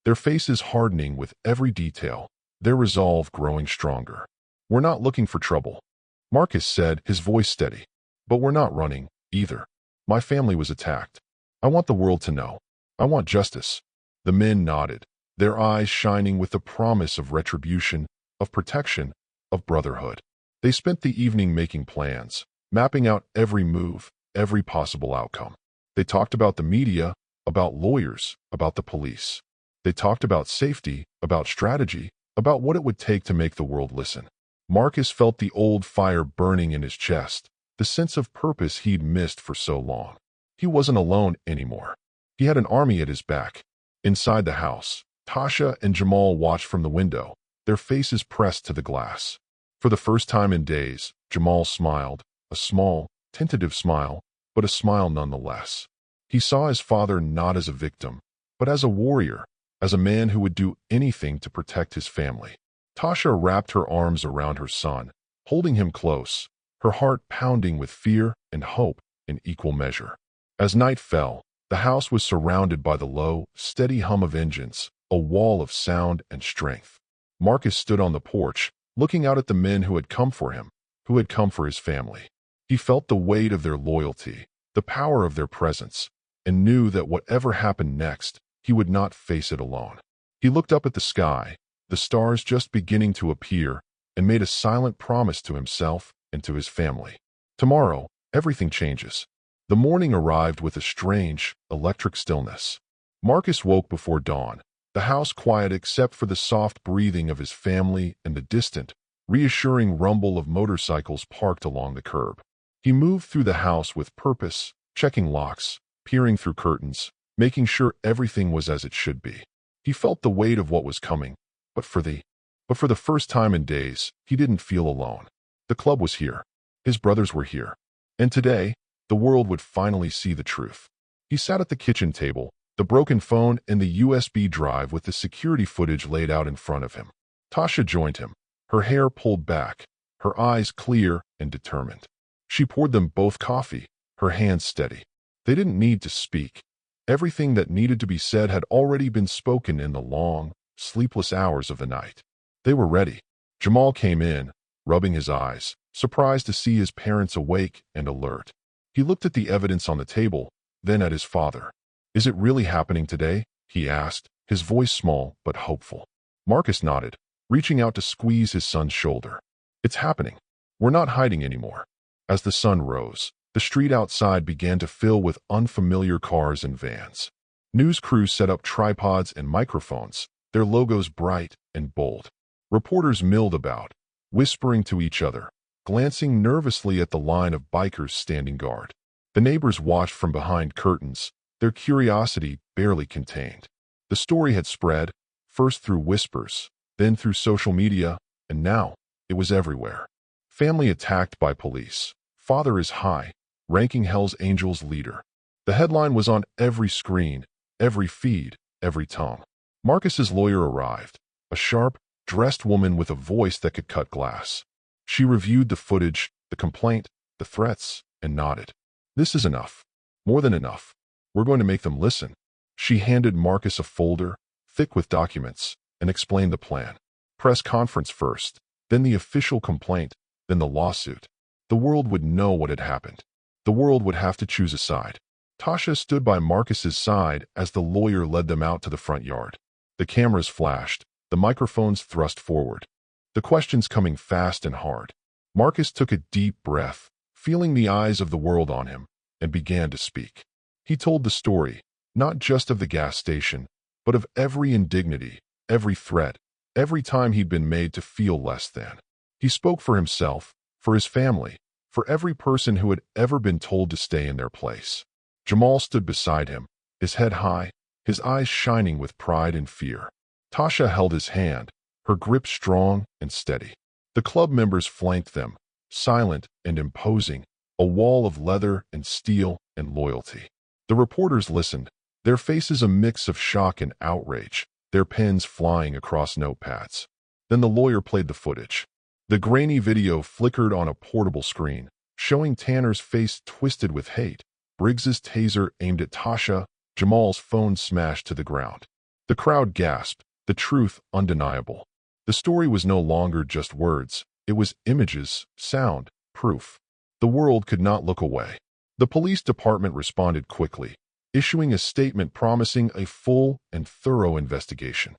their faces hardening with every detail, their resolve growing stronger. "We're not looking for trouble," Marcus said, his voice steady. "But we're not running, either. My family was attacked. I want the world to know. I want justice." The men nodded, their eyes shining with the promise of retribution, of protection, of brotherhood. They spent the evening making plans, mapping out every move, every possible outcome. They talked about the media, about lawyers, about the police. They talked about safety, about strategy, about what it would take to make the world listen. Marcus felt the old fire burning in his chest, the sense of purpose he'd missed for so long. He wasn't alone anymore. He had an army at his back. Inside the house, Tasha and Jamal watched from the window, their faces pressed to the glass. For the first time in days, Jamal smiled, a small, tentative smile, but a smile nonetheless. He saw his father not as a victim, but as a warrior, as a man who would do anything to protect his family. Tasha wrapped her arms around her son, holding him close, her heart pounding with fear and hope in equal measure. As night fell, the house was surrounded by the low, steady hum of engines, a wall of sound and strength. Marcus stood on the porch, looking out at the men who had come for him, who had come for his family. He felt the weight of their loyalty, the power of their presence, and knew that whatever happened next, he would not face it alone. He looked up at the sky, the stars just beginning to appear, and made a silent promise to himself and to his family. Tomorrow, everything changes. The morning arrived with a strange, electric stillness. Marcus woke before dawn, the house quiet except for the soft breathing of his family and the distant, reassuring rumble of motorcycles parked along the curb. He moved through the house with purpose, checking locks, peering through curtains, making sure everything was as it should be. He felt the weight of what was coming, but for the first time in days, he didn't feel alone. The club was here. His brothers were here. And today, the world would finally see the truth. He sat at the kitchen table, the broken phone and the USB drive with the security footage laid out in front of him. Tasha joined him, her hair pulled back, her eyes clear and determined. She poured them both coffee, her hands steady. They didn't need to speak. Everything that needed to be said had already been spoken in the long, sleepless hours of the night. They were ready. Jamal came in, rubbing his eyes, surprised to see his parents awake and alert. He looked at the evidence on the table, then at his father. "Is it really happening today?" he asked, his voice small but hopeful. Marcus nodded, reaching out to squeeze his son's shoulder. "It's happening. We're not hiding anymore." As the sun rose, the street outside began to fill with unfamiliar cars and vans. News crews set up tripods and microphones, their logos bright and bold. Reporters milled about, whispering to each other, glancing nervously at the line of bikers standing guard. The neighbors watched from behind curtains, their curiosity barely contained. The story had spread, first through whispers, then through social media, and now it was everywhere. Family attacked by police. Father is high, ranking Hell's Angels leader. The headline was on every screen, every feed, every tongue. Marcus's lawyer arrived, a sharp, dressed woman with a voice that could cut glass. She reviewed the footage, the complaint, the threats, and nodded. "This is enough. More than enough. We're going to make them listen." She handed Marcus a folder, thick with documents, and explained the plan. Press conference first, then the official complaint, then the lawsuit. The world would know what had happened. The world would have to choose a side. Tasha stood by Marcus's side as the lawyer led them out to the front yard. The cameras flashed, the microphones thrust forward. The questions coming fast and hard. Marcus took a deep breath, feeling the eyes of the world on him, and began to speak. He told the story, not just of the gas station, but of every indignity, every threat, every time he'd been made to feel less than. He spoke for himself, for his family, for every person who had ever been told to stay in their place. Jamal stood beside him, his head high, his eyes shining with pride and fear. Tasha held his hand, her grip strong and steady. The club members flanked them, silent and imposing, a wall of leather and steel and loyalty. The reporters listened, their faces a mix of shock and outrage, their pens flying across notepads. Then the lawyer played the footage. The grainy video flickered on a portable screen, showing Tanner's face twisted with hate, Briggs's taser aimed at Tasha, Jamal's phone smashed to the ground. The crowd gasped, the truth undeniable. The story was no longer just words, it was images, sound, proof. The world could not look away. The police department responded quickly, issuing a statement promising a full and thorough investigation.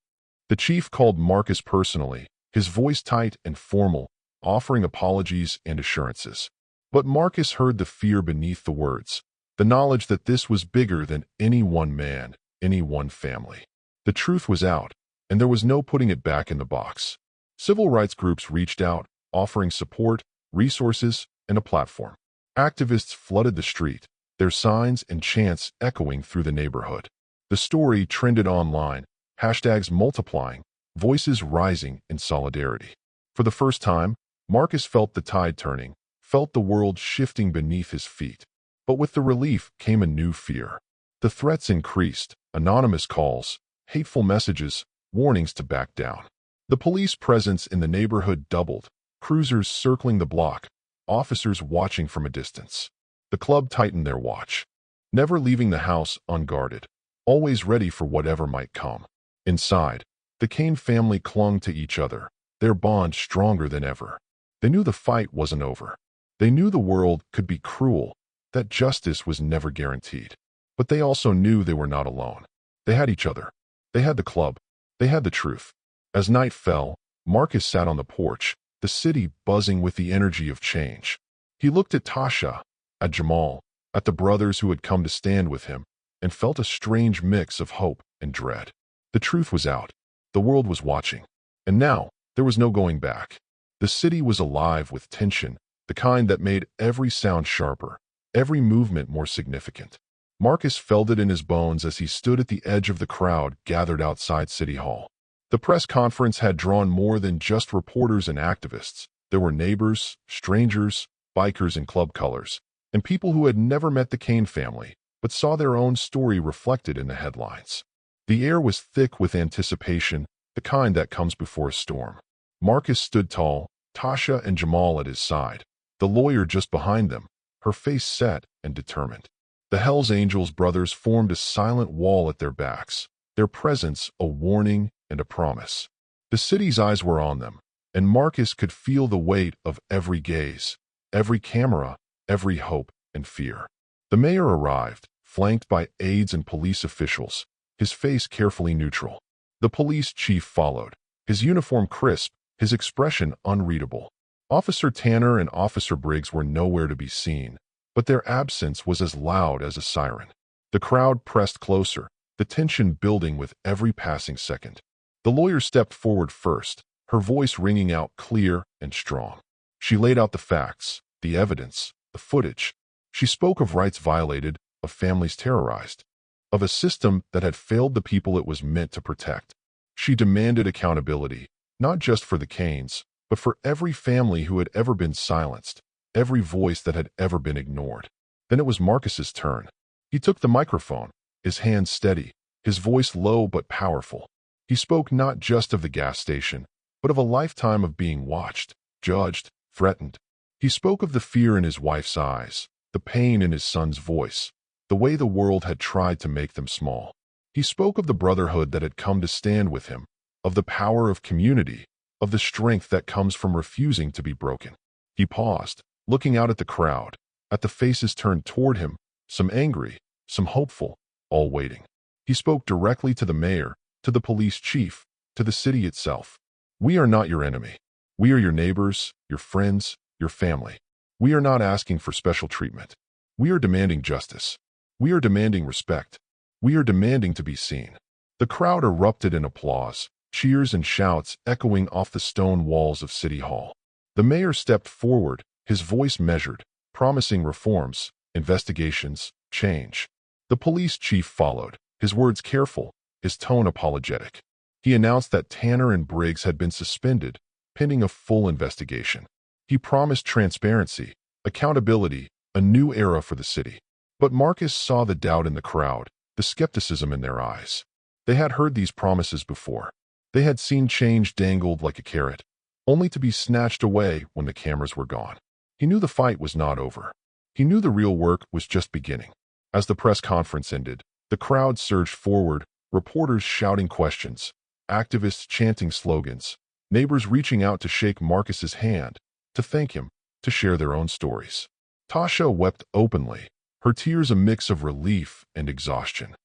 The chief called Marcus personally, his voice tight and formal, offering apologies and assurances. But Marcus heard the fear beneath the words, the knowledge that this was bigger than any one man, any one family. The truth was out, and there was no putting it back in the box. Civil rights groups reached out, offering support, resources, and a platform. Activists flooded the street, their signs and chants echoing through the neighborhood. The story trended online, hashtags multiplying, voices rising in solidarity. For the first time, Marcus felt the tide turning, felt the world shifting beneath his feet. But with the relief came a new fear. The threats increased, anonymous calls, hateful messages, warnings to back down. The police presence in the neighborhood doubled, cruisers circling the block, officers watching from a distance. The club tightened their watch, never leaving the house unguarded, always ready for whatever might come. Inside, the Kane family clung to each other, their bond stronger than ever. They knew the fight wasn't over. They knew the world could be cruel, that justice was never guaranteed. But they also knew they were not alone. They had each other. They had the club. They had the truth. As night fell, Marcus sat on the porch, the city buzzing with the energy of change. He looked at Tasha, at Jamal, at the brothers who had come to stand with him, and felt a strange mix of hope and dread. The truth was out. The world was watching. And now, there was no going back. The city was alive with tension, the kind that made every sound sharper, every movement more significant. Marcus felt it in his bones as he stood at the edge of the crowd gathered outside City Hall. The press conference had drawn more than just reporters and activists. There were neighbors, strangers, bikers in club colors, and people who had never met the Kane family, but saw their own story reflected in the headlines. The air was thick with anticipation, the kind that comes before a storm. Marcus stood tall, Tasha and Jamal at his side, the lawyer just behind them, her face set and determined. The Hells Angels brothers formed a silent wall at their backs, their presence a warning and a promise. The city's eyes were on them, and Marcus could feel the weight of every gaze, every camera, every hope and fear. The mayor arrived, flanked by aides and police officials, his face carefully neutral. The police chief followed, his uniform crisp, his expression unreadable. Officer Tanner and Officer Briggs were nowhere to be seen, but their absence was as loud as a siren. The crowd pressed closer, the tension building with every passing second. The lawyer stepped forward first, her voice ringing out clear and strong. She laid out the facts, the evidence, the footage. She spoke of rights violated, of families terrorized, of a system that had failed the people it was meant to protect. She demanded accountability, not just for the Canes, but for every family who had ever been silenced, every voice that had ever been ignored. Then it was Marcus's turn. He took the microphone, his hands steady, his voice low but powerful. He spoke not just of the gas station, but of a lifetime of being watched, judged, threatened. He spoke of the fear in his wife's eyes, the pain in his son's voice, the way the world had tried to make them small. He spoke of the brotherhood that had come to stand with him, of the power of community, of the strength that comes from refusing to be broken. He paused, looking out at the crowd, at the faces turned toward him, some angry, some hopeful, all waiting. He spoke directly to the mayor, to the police chief, to the city itself. We are not your enemy. We are your neighbors, your friends, your family. We are not asking for special treatment. We are demanding justice. We are demanding respect. We are demanding to be seen. The crowd erupted in applause, cheers and shouts echoing off the stone walls of City Hall. The mayor stepped forward, his voice measured, promising reforms, investigations, change. The police chief followed, his words careful, his tone apologetic. He announced that Tanner and Briggs had been suspended, pending a full investigation. He promised transparency, accountability, a new era for the city. But Marcus saw the doubt in the crowd, the skepticism in their eyes. They had heard these promises before. They had seen change dangled like a carrot, only to be snatched away when the cameras were gone. He knew the fight was not over. He knew the real work was just beginning. As the press conference ended, the crowd surged forward, reporters shouting questions, activists chanting slogans, neighbors reaching out to shake Marcus's hand, to thank him, to share their own stories. Tasha wept openly, her tears a mix of relief and exhaustion.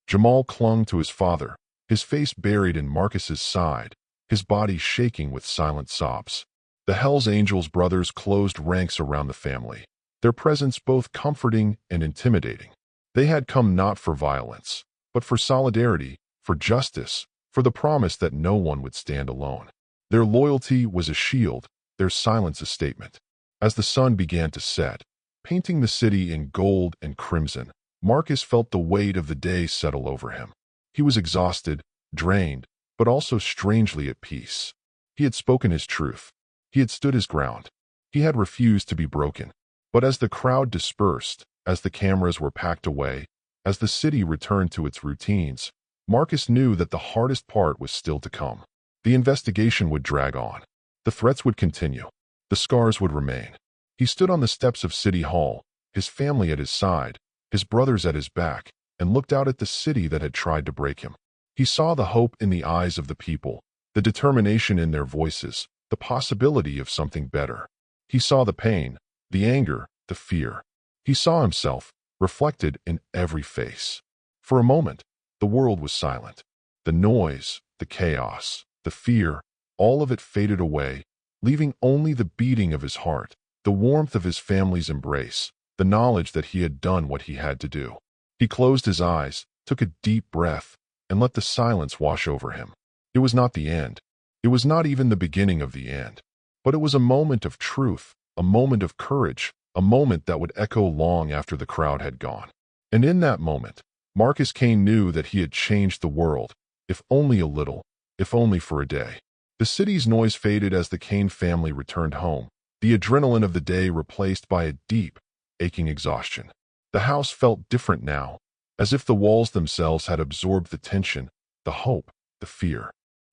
Jamal clung to his father, his face buried in Marcus's side, his body shaking with silent sobs. The Hells Angels brothers closed ranks around the family, their presence both comforting and intimidating. They had come not for violence, but for solidarity, for justice, for the promise that no one would stand alone. Their loyalty was a shield, their silence a statement. As the sun began to set, painting the city in gold and crimson, Marcus felt the weight of the day settle over him. He was exhausted, drained, but also strangely at peace. He had spoken his truth. He had stood his ground. He had refused to be broken. But as the crowd dispersed, as the cameras were packed away, as the city returned to its routines, Marcus knew that the hardest part was still to come. The investigation would drag on. The threats would continue. The scars would remain. He stood on the steps of City Hall, his family at his side, his brothers at his back, and looked out at the city that had tried to break him. He saw the hope in the eyes of the people, the determination in their voices, the possibility of something better. He saw the pain, the anger, the fear. He saw himself, reflected in every face. For a moment, the world was silent. The noise, the chaos, the fear, all of it faded away, leaving only the beating of his heart, the warmth of his family's embrace, the knowledge that he had done what he had to do. He closed his eyes, took a deep breath, and let the silence wash over him. It was not the end. It was not even the beginning of the end. But it was a moment of truth, a moment of courage, a moment that would echo long after the crowd had gone. And in that moment, Marcus Kane knew that he had changed the world, if only a little, if only for a day. The city's noise faded as the Kane family returned home, the adrenaline of the day replaced by a deep, aching exhaustion. The house felt different now, as if the walls themselves had absorbed the tension, the hope, the fear.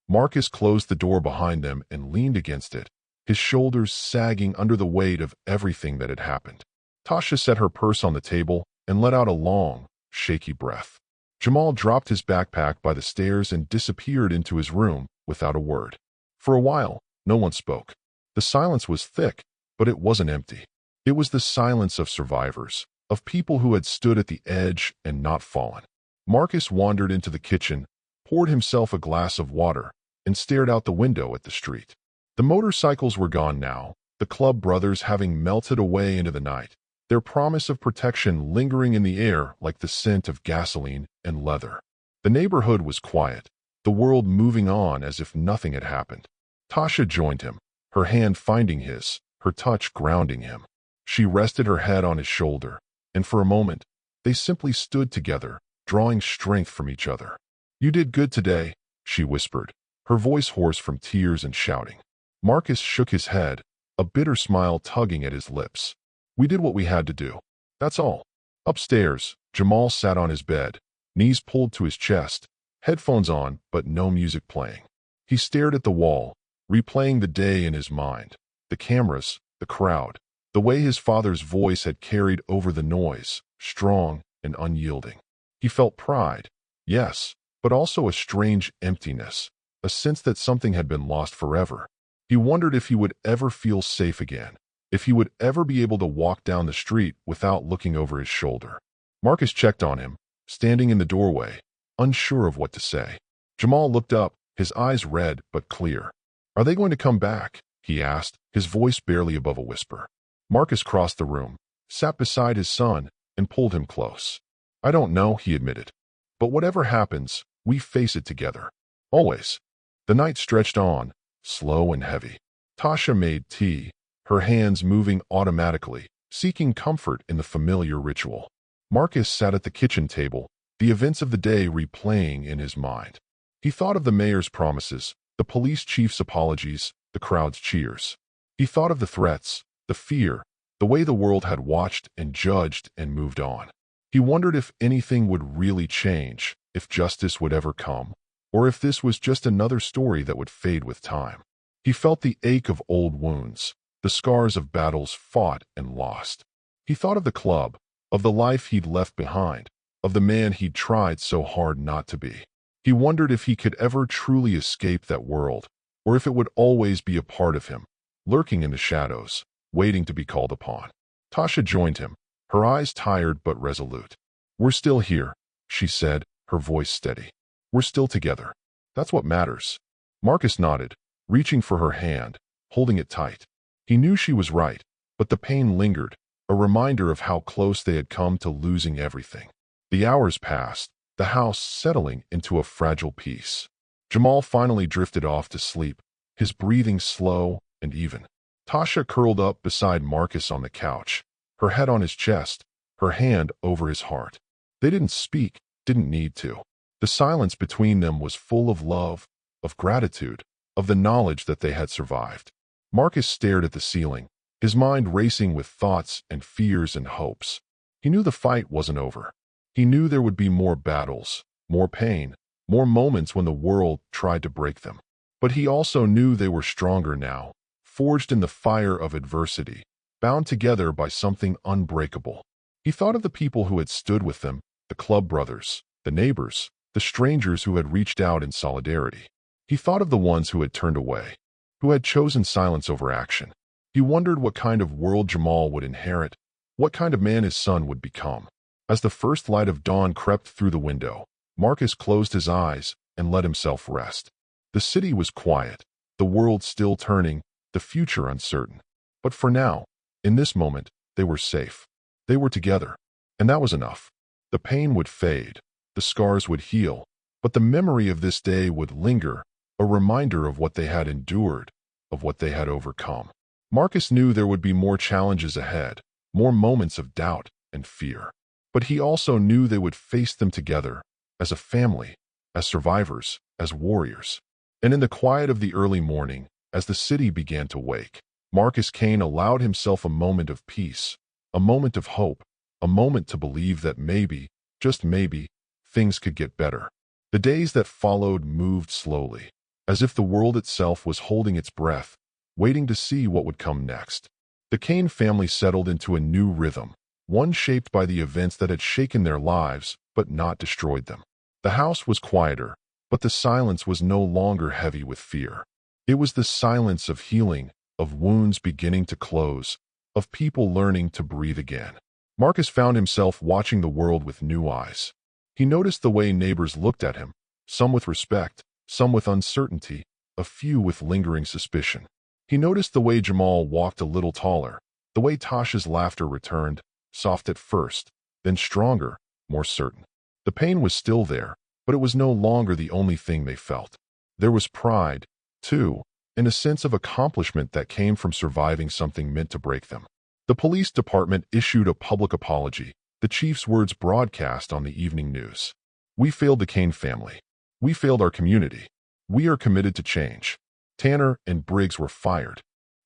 Marcus closed the door behind them and leaned against it, his shoulders sagging under the weight of everything that had happened. Tasha set her purse on the table and let out a long, shaky breath. Jamal dropped his backpack by the stairs and disappeared into his room without a word. For a while, No one spoke. The silence was thick, but it wasn't empty. It was the silence of survivors, of people who had stood at the edge and not fallen. Marcus wandered into the kitchen, poured himself a glass of water, and stared out the window at the street. The motorcycles were gone now, the club brothers having melted away into the night, their promise of protection lingering in the air like the scent of gasoline and leather. The neighborhood was quiet, the world moving on as if nothing had happened. Tasha joined him, her hand finding his, her touch grounding him. She rested her head on his shoulder, and for a moment, they simply stood together, drawing strength from each other. "You did good today," she whispered, her voice hoarse from tears and shouting. Marcus shook his head, a bitter smile tugging at his lips. "We did what we had to do. That's all." Upstairs, Jamal sat on his bed, knees pulled to his chest, headphones on but no music playing. He stared at the wall, replaying the day in his mind. The cameras, the crowd, the way his father's voice had carried over the noise, strong and unyielding. He felt pride, yes, but also a strange emptiness, a sense that something had been lost forever. He wondered if he would ever feel safe again, if he would ever be able to walk down the street without looking over his shoulder. Marcus checked on him, standing in the doorway, unsure of what to say. Jamal looked up, his eyes red but clear. "Are they going to come back?" he asked, his voice barely above a whisper. Marcus crossed the room, sat beside his son, and pulled him close. "I don't know," he admitted. "But whatever happens, we face it together. Always." The night stretched on, slow and heavy. Tasha made tea, her hands moving automatically, seeking comfort in the familiar ritual. Marcus sat at the kitchen table, the events of the day replaying in his mind. He thought of the mayor's promises, the police chief's apologies, the crowd's cheers. He thought of the threats, the fear, the way the world had watched and judged and moved on. He wondered if anything would really change, if justice would ever come, or if this was just another story that would fade with time. He felt the ache of old wounds, the scars of battles fought and lost. He thought of the club, of the life he'd left behind, of the man he'd tried so hard not to be. He wondered if he could ever truly escape that world, or if it would always be a part of him, lurking in the shadows, waiting to be called upon. Tasha joined him, her eyes tired but resolute. "We're still here," she said, her voice steady. "We're still together. That's what matters." Marcus nodded, reaching for her hand, holding it tight. He knew she was right, but the pain lingered, a reminder of how close they had come to losing everything. The hours passed, the house settling into a fragile peace. Jamal finally drifted off to sleep, his breathing slow and even. Tasha curled up beside Marcus on the couch, her head on his chest, her hand over his heart. They didn't speak, didn't need to. The silence between them was full of love, of gratitude, of the knowledge that they had survived. Marcus stared at the ceiling, his mind racing with thoughts and fears and hopes. He knew the fight wasn't over. He knew there would be more battles, more pain, more moments when the world tried to break them. But he also knew they were stronger now, forged in the fire of adversity, bound together by something unbreakable. He thought of the people who had stood with them, the club brothers, the neighbors, the strangers who had reached out in solidarity. He thought of the ones who had turned away, who had chosen silence over action. He wondered what kind of world Jamal would inherit, what kind of man his son would become. As the first light of dawn crept through the window, Marcus closed his eyes and let himself rest. The city was quiet, the world still turning, the future uncertain. But for now, in this moment, they were safe. They were together, and that was enough. The pain would fade, the scars would heal, but the memory of this day would linger, a reminder of what they had endured, of what they had overcome. Marcus knew there would be more challenges ahead, more moments of doubt and fear. But he also knew they would face them together, as a family, as survivors, as warriors. And in the quiet of the early morning, as the city began to wake, Marcus Kane allowed himself a moment of peace, a moment of hope, a moment to believe that maybe, just maybe, things could get better. The days that followed moved slowly, as if the world itself was holding its breath, waiting to see what would come next. The Kane family settled into a new rhythm, one shaped by the events that had shaken their lives but not destroyed them. The house was quieter, but the silence was no longer heavy with fear. It was the silence of healing, of wounds beginning to close, of people learning to breathe again. Marcus found himself watching the world with new eyes. He noticed the way neighbors looked at him, some with respect, some with uncertainty, a few with lingering suspicion. He noticed the way Jamal walked a little taller, the way Tasha's laughter returned, soft at first, then stronger, more certain. The pain was still there, but it was no longer the only thing they felt. There was pride, too, and a sense of accomplishment that came from surviving something meant to break them. The police department issued a public apology, the chief's words broadcast on the evening news. "We failed the Kane family. We failed our community. We are committed to change." Tanner and Briggs were fired,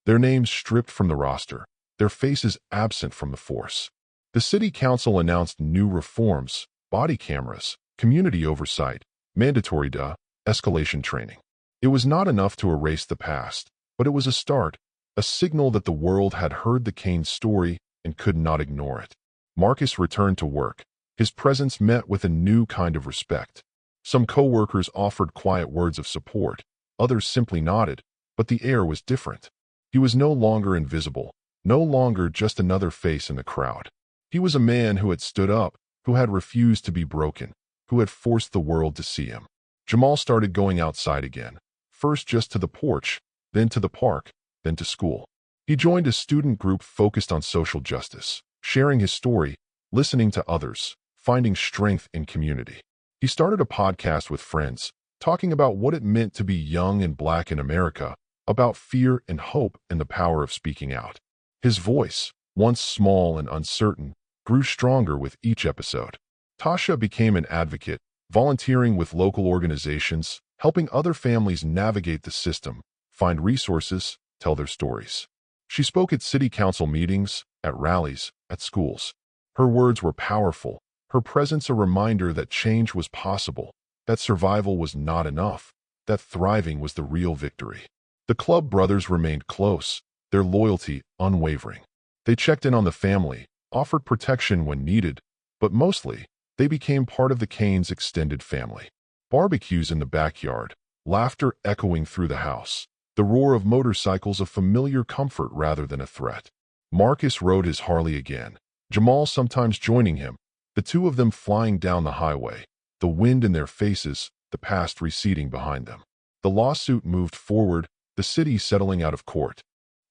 their names stripped from the roster, their faces absent from the force. The city council announced new reforms, body cameras, community oversight, mandatory de-escalation training. It was not enough to erase the past, but it was a start, a signal that the world had heard the Kane story and could not ignore it. Marcus returned to work, his presence met with a new kind of respect. Some co-workers offered quiet words of support, others simply nodded, but the air was different. He was no longer invisible, no longer just another face in the crowd. He was a man who had stood up, who had refused to be broken, who had forced the world to see him. Jamal started going outside again, first just to the porch, then to the park, then to school. He joined a student group focused on social justice, sharing his story, listening to others, finding strength in community. He started a podcast with friends, talking about what it meant to be young and black in America, about fear and hope and the power of speaking out. His voice, once small and uncertain, grew stronger with each episode. Tasha became an advocate, volunteering with local organizations, helping other families navigate the system, find resources, tell their stories. She spoke at city council meetings, at rallies, at schools. Her words were powerful, her presence a reminder that change was possible, that survival was not enough, that thriving was the real victory. The Club brothers remained close, their loyalty unwavering. They checked in on the family, offered protection when needed, but mostly, they became part of the Kane's extended family. Barbecues in the backyard, laughter echoing through the house, the roar of motorcycles a familiar comfort rather than a threat. Marcus rode his Harley again, Jamal sometimes joining him, the two of them flying down the highway, the wind in their faces, the past receding behind them. The lawsuit moved forward, the city settling out of court.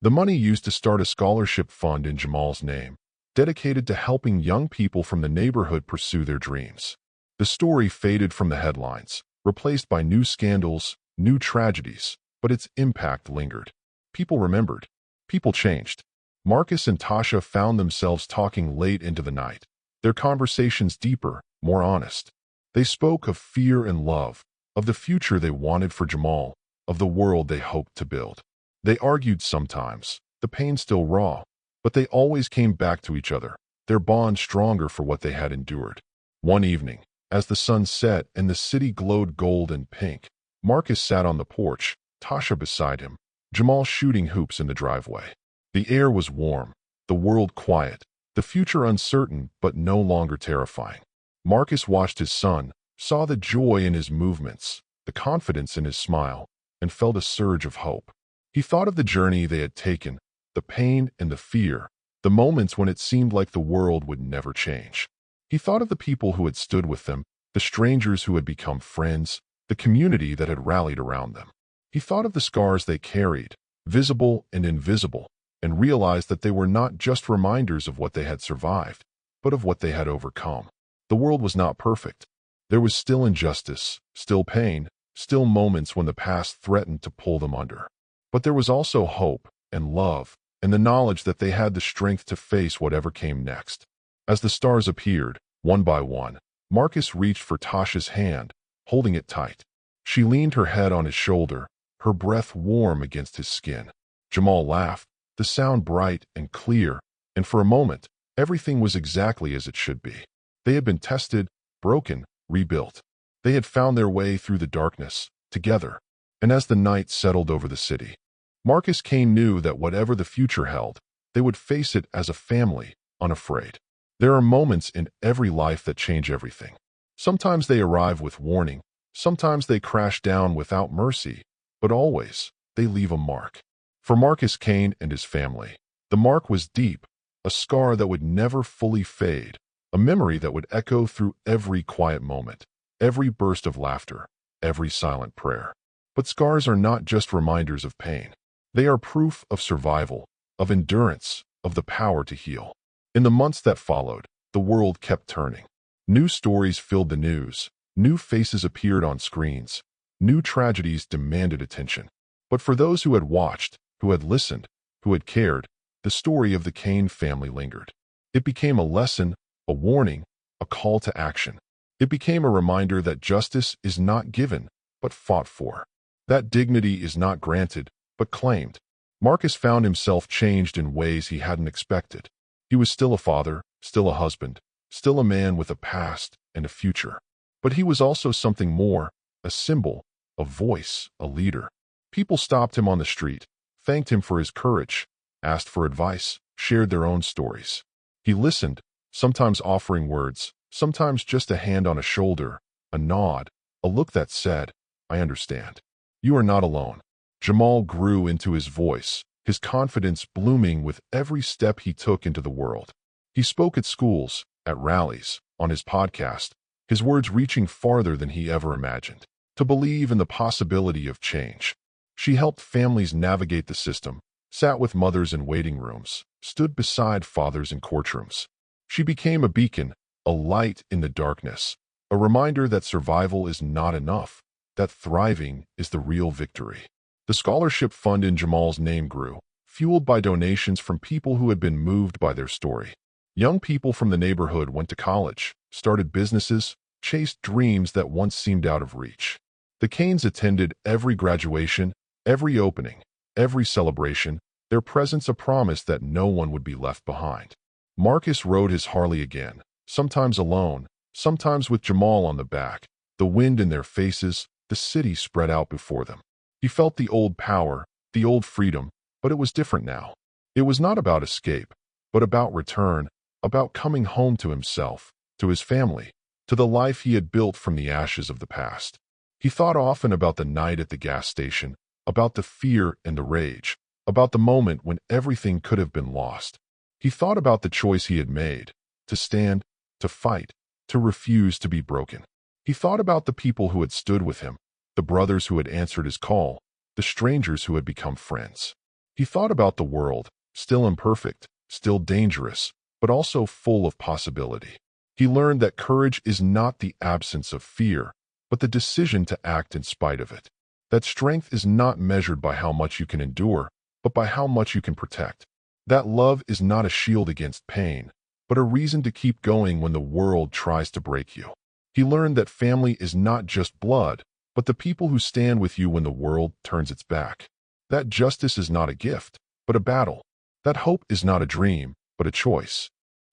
The money used to start a scholarship fund in Jamal's name, dedicated to helping young people from the neighborhood pursue their dreams. The story faded from the headlines, replaced by new scandals, new tragedies, but its impact lingered. People remembered. People changed. Marcus and Tasha found themselves talking late into the night, their conversations deeper, more honest. They spoke of fear and love, of the future they wanted for Jamal, of the world they hoped to build. They argued sometimes, the pain still raw, but they always came back to each other, their bond stronger for what they had endured. One evening, as the sun set and the city glowed gold and pink, Marcus sat on the porch, Tasha beside him, Jamal shooting hoops in the driveway. The air was warm, the world quiet, the future uncertain but no longer terrifying. Marcus watched his son, saw the joy in his movements, the confidence in his smile, and felt a surge of hope. He thought of the journey they had taken, the pain and the fear, the moments when it seemed like the world would never change. He thought of the people who had stood with them, the strangers who had become friends, the community that had rallied around them. He thought of the scars they carried, visible and invisible, and realized that they were not just reminders of what they had survived, but of what they had overcome. The world was not perfect. There was still injustice, still pain, still moments when the past threatened to pull them under. But there was also hope and love and the knowledge that they had the strength to face whatever came next. As the stars appeared, one by one, Marcus reached for Tasha's hand, holding it tight. She leaned her head on his shoulder, her breath warm against his skin. Jamal laughed, the sound bright and clear, and for a moment, everything was exactly as it should be. They had been tested, broken, rebuilt. They had found their way through the darkness, together. And as the night settled over the city, Marcus Kane knew that whatever the future held, they would face it as a family, unafraid. There are moments in every life that change everything. Sometimes they arrive with warning, sometimes they crash down without mercy, but always, they leave a mark. For Marcus Kane and his family, the mark was deep, a scar that would never fully fade, a memory that would echo through every quiet moment, every burst of laughter, every silent prayer. But scars are not just reminders of pain. They are proof of survival, of endurance, of the power to heal. In the months that followed, the world kept turning. New stories filled the news, new faces appeared on screens, new tragedies demanded attention. But for those who had watched, who had listened, who had cared, the story of the Kane family lingered. It became a lesson, a warning, a call to action. It became a reminder that justice is not given, but fought for. That dignity is not granted, but claimed. Marcus found himself changed in ways he hadn't expected. He was still a father, still a husband, still a man with a past and a future. But he was also something more, a symbol, a voice, a leader. People stopped him on the street, thanked him for his courage, asked for advice, shared their own stories. He listened, sometimes offering words, sometimes just a hand on a shoulder, a nod, a look that said, "I understand. You are not alone." Jamal grew into his voice, his confidence blooming with every step he took into the world. He spoke at schools, at rallies, on his podcast, his words reaching farther than he ever imagined. To believe in the possibility of change. She helped families navigate the system, sat with mothers in waiting rooms, stood beside fathers in courtrooms. She became a beacon, a light in the darkness, a reminder that survival is not enough, that thriving is the real victory. The scholarship fund in Jamal's name grew, fueled by donations from people who had been moved by their story. Young people from the neighborhood went to college, started businesses, chased dreams that once seemed out of reach. The Kanes attended every graduation, every opening, every celebration, their presence a promise that no one would be left behind. Marcus rode his Harley again, sometimes alone, sometimes with Jamal on the back, the wind in their faces, the city spread out before them. He felt the old power, the old freedom, but it was different now. It was not about escape, but about return, about coming home to himself, to his family, to the life he had built from the ashes of the past. He thought often about the night at the gas station, about the fear and the rage, about the moment when everything could have been lost. He thought about the choice he had made, to stand, to fight, to refuse to be broken. He thought about the people who had stood with him, the brothers who had answered his call, the strangers who had become friends. He thought about the world, still imperfect, still dangerous, but also full of possibility. He learned that courage is not the absence of fear, but the decision to act in spite of it. That strength is not measured by how much you can endure, but by how much you can protect. That love is not a shield against pain, but a reason to keep going when the world tries to break you. He learned that family is not just blood, but the people who stand with you when the world turns its back. That justice is not a gift, but a battle. That hope is not a dream, but a choice.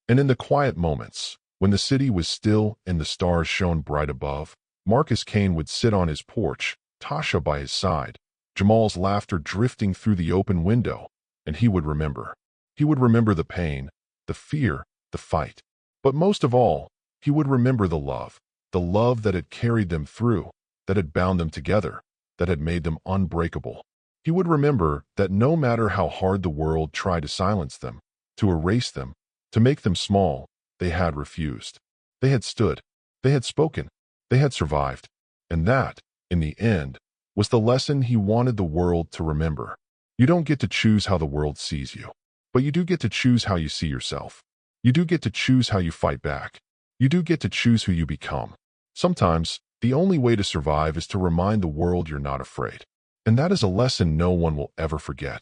And in the quiet moments, when the city was still and the stars shone bright above, Marcus Kane would sit on his porch, Tasha by his side, Jamal's laughter drifting through the open window, and he would remember. He would remember the pain, the fear, the fight. But most of all, he would remember the love that had carried them through, that had bound them together, that had made them unbreakable. He would remember that no matter how hard the world tried to silence them, to erase them, to make them small, they had refused. They had stood. They had spoken. They had survived. And that, in the end, was the lesson he wanted the world to remember. You don't get to choose how the world sees you, but you do get to choose how you see yourself. You do get to choose how you fight back. You do get to choose who you become. Sometimes, the only way to survive is to remind the world you're not afraid. And that is a lesson no one will ever forget.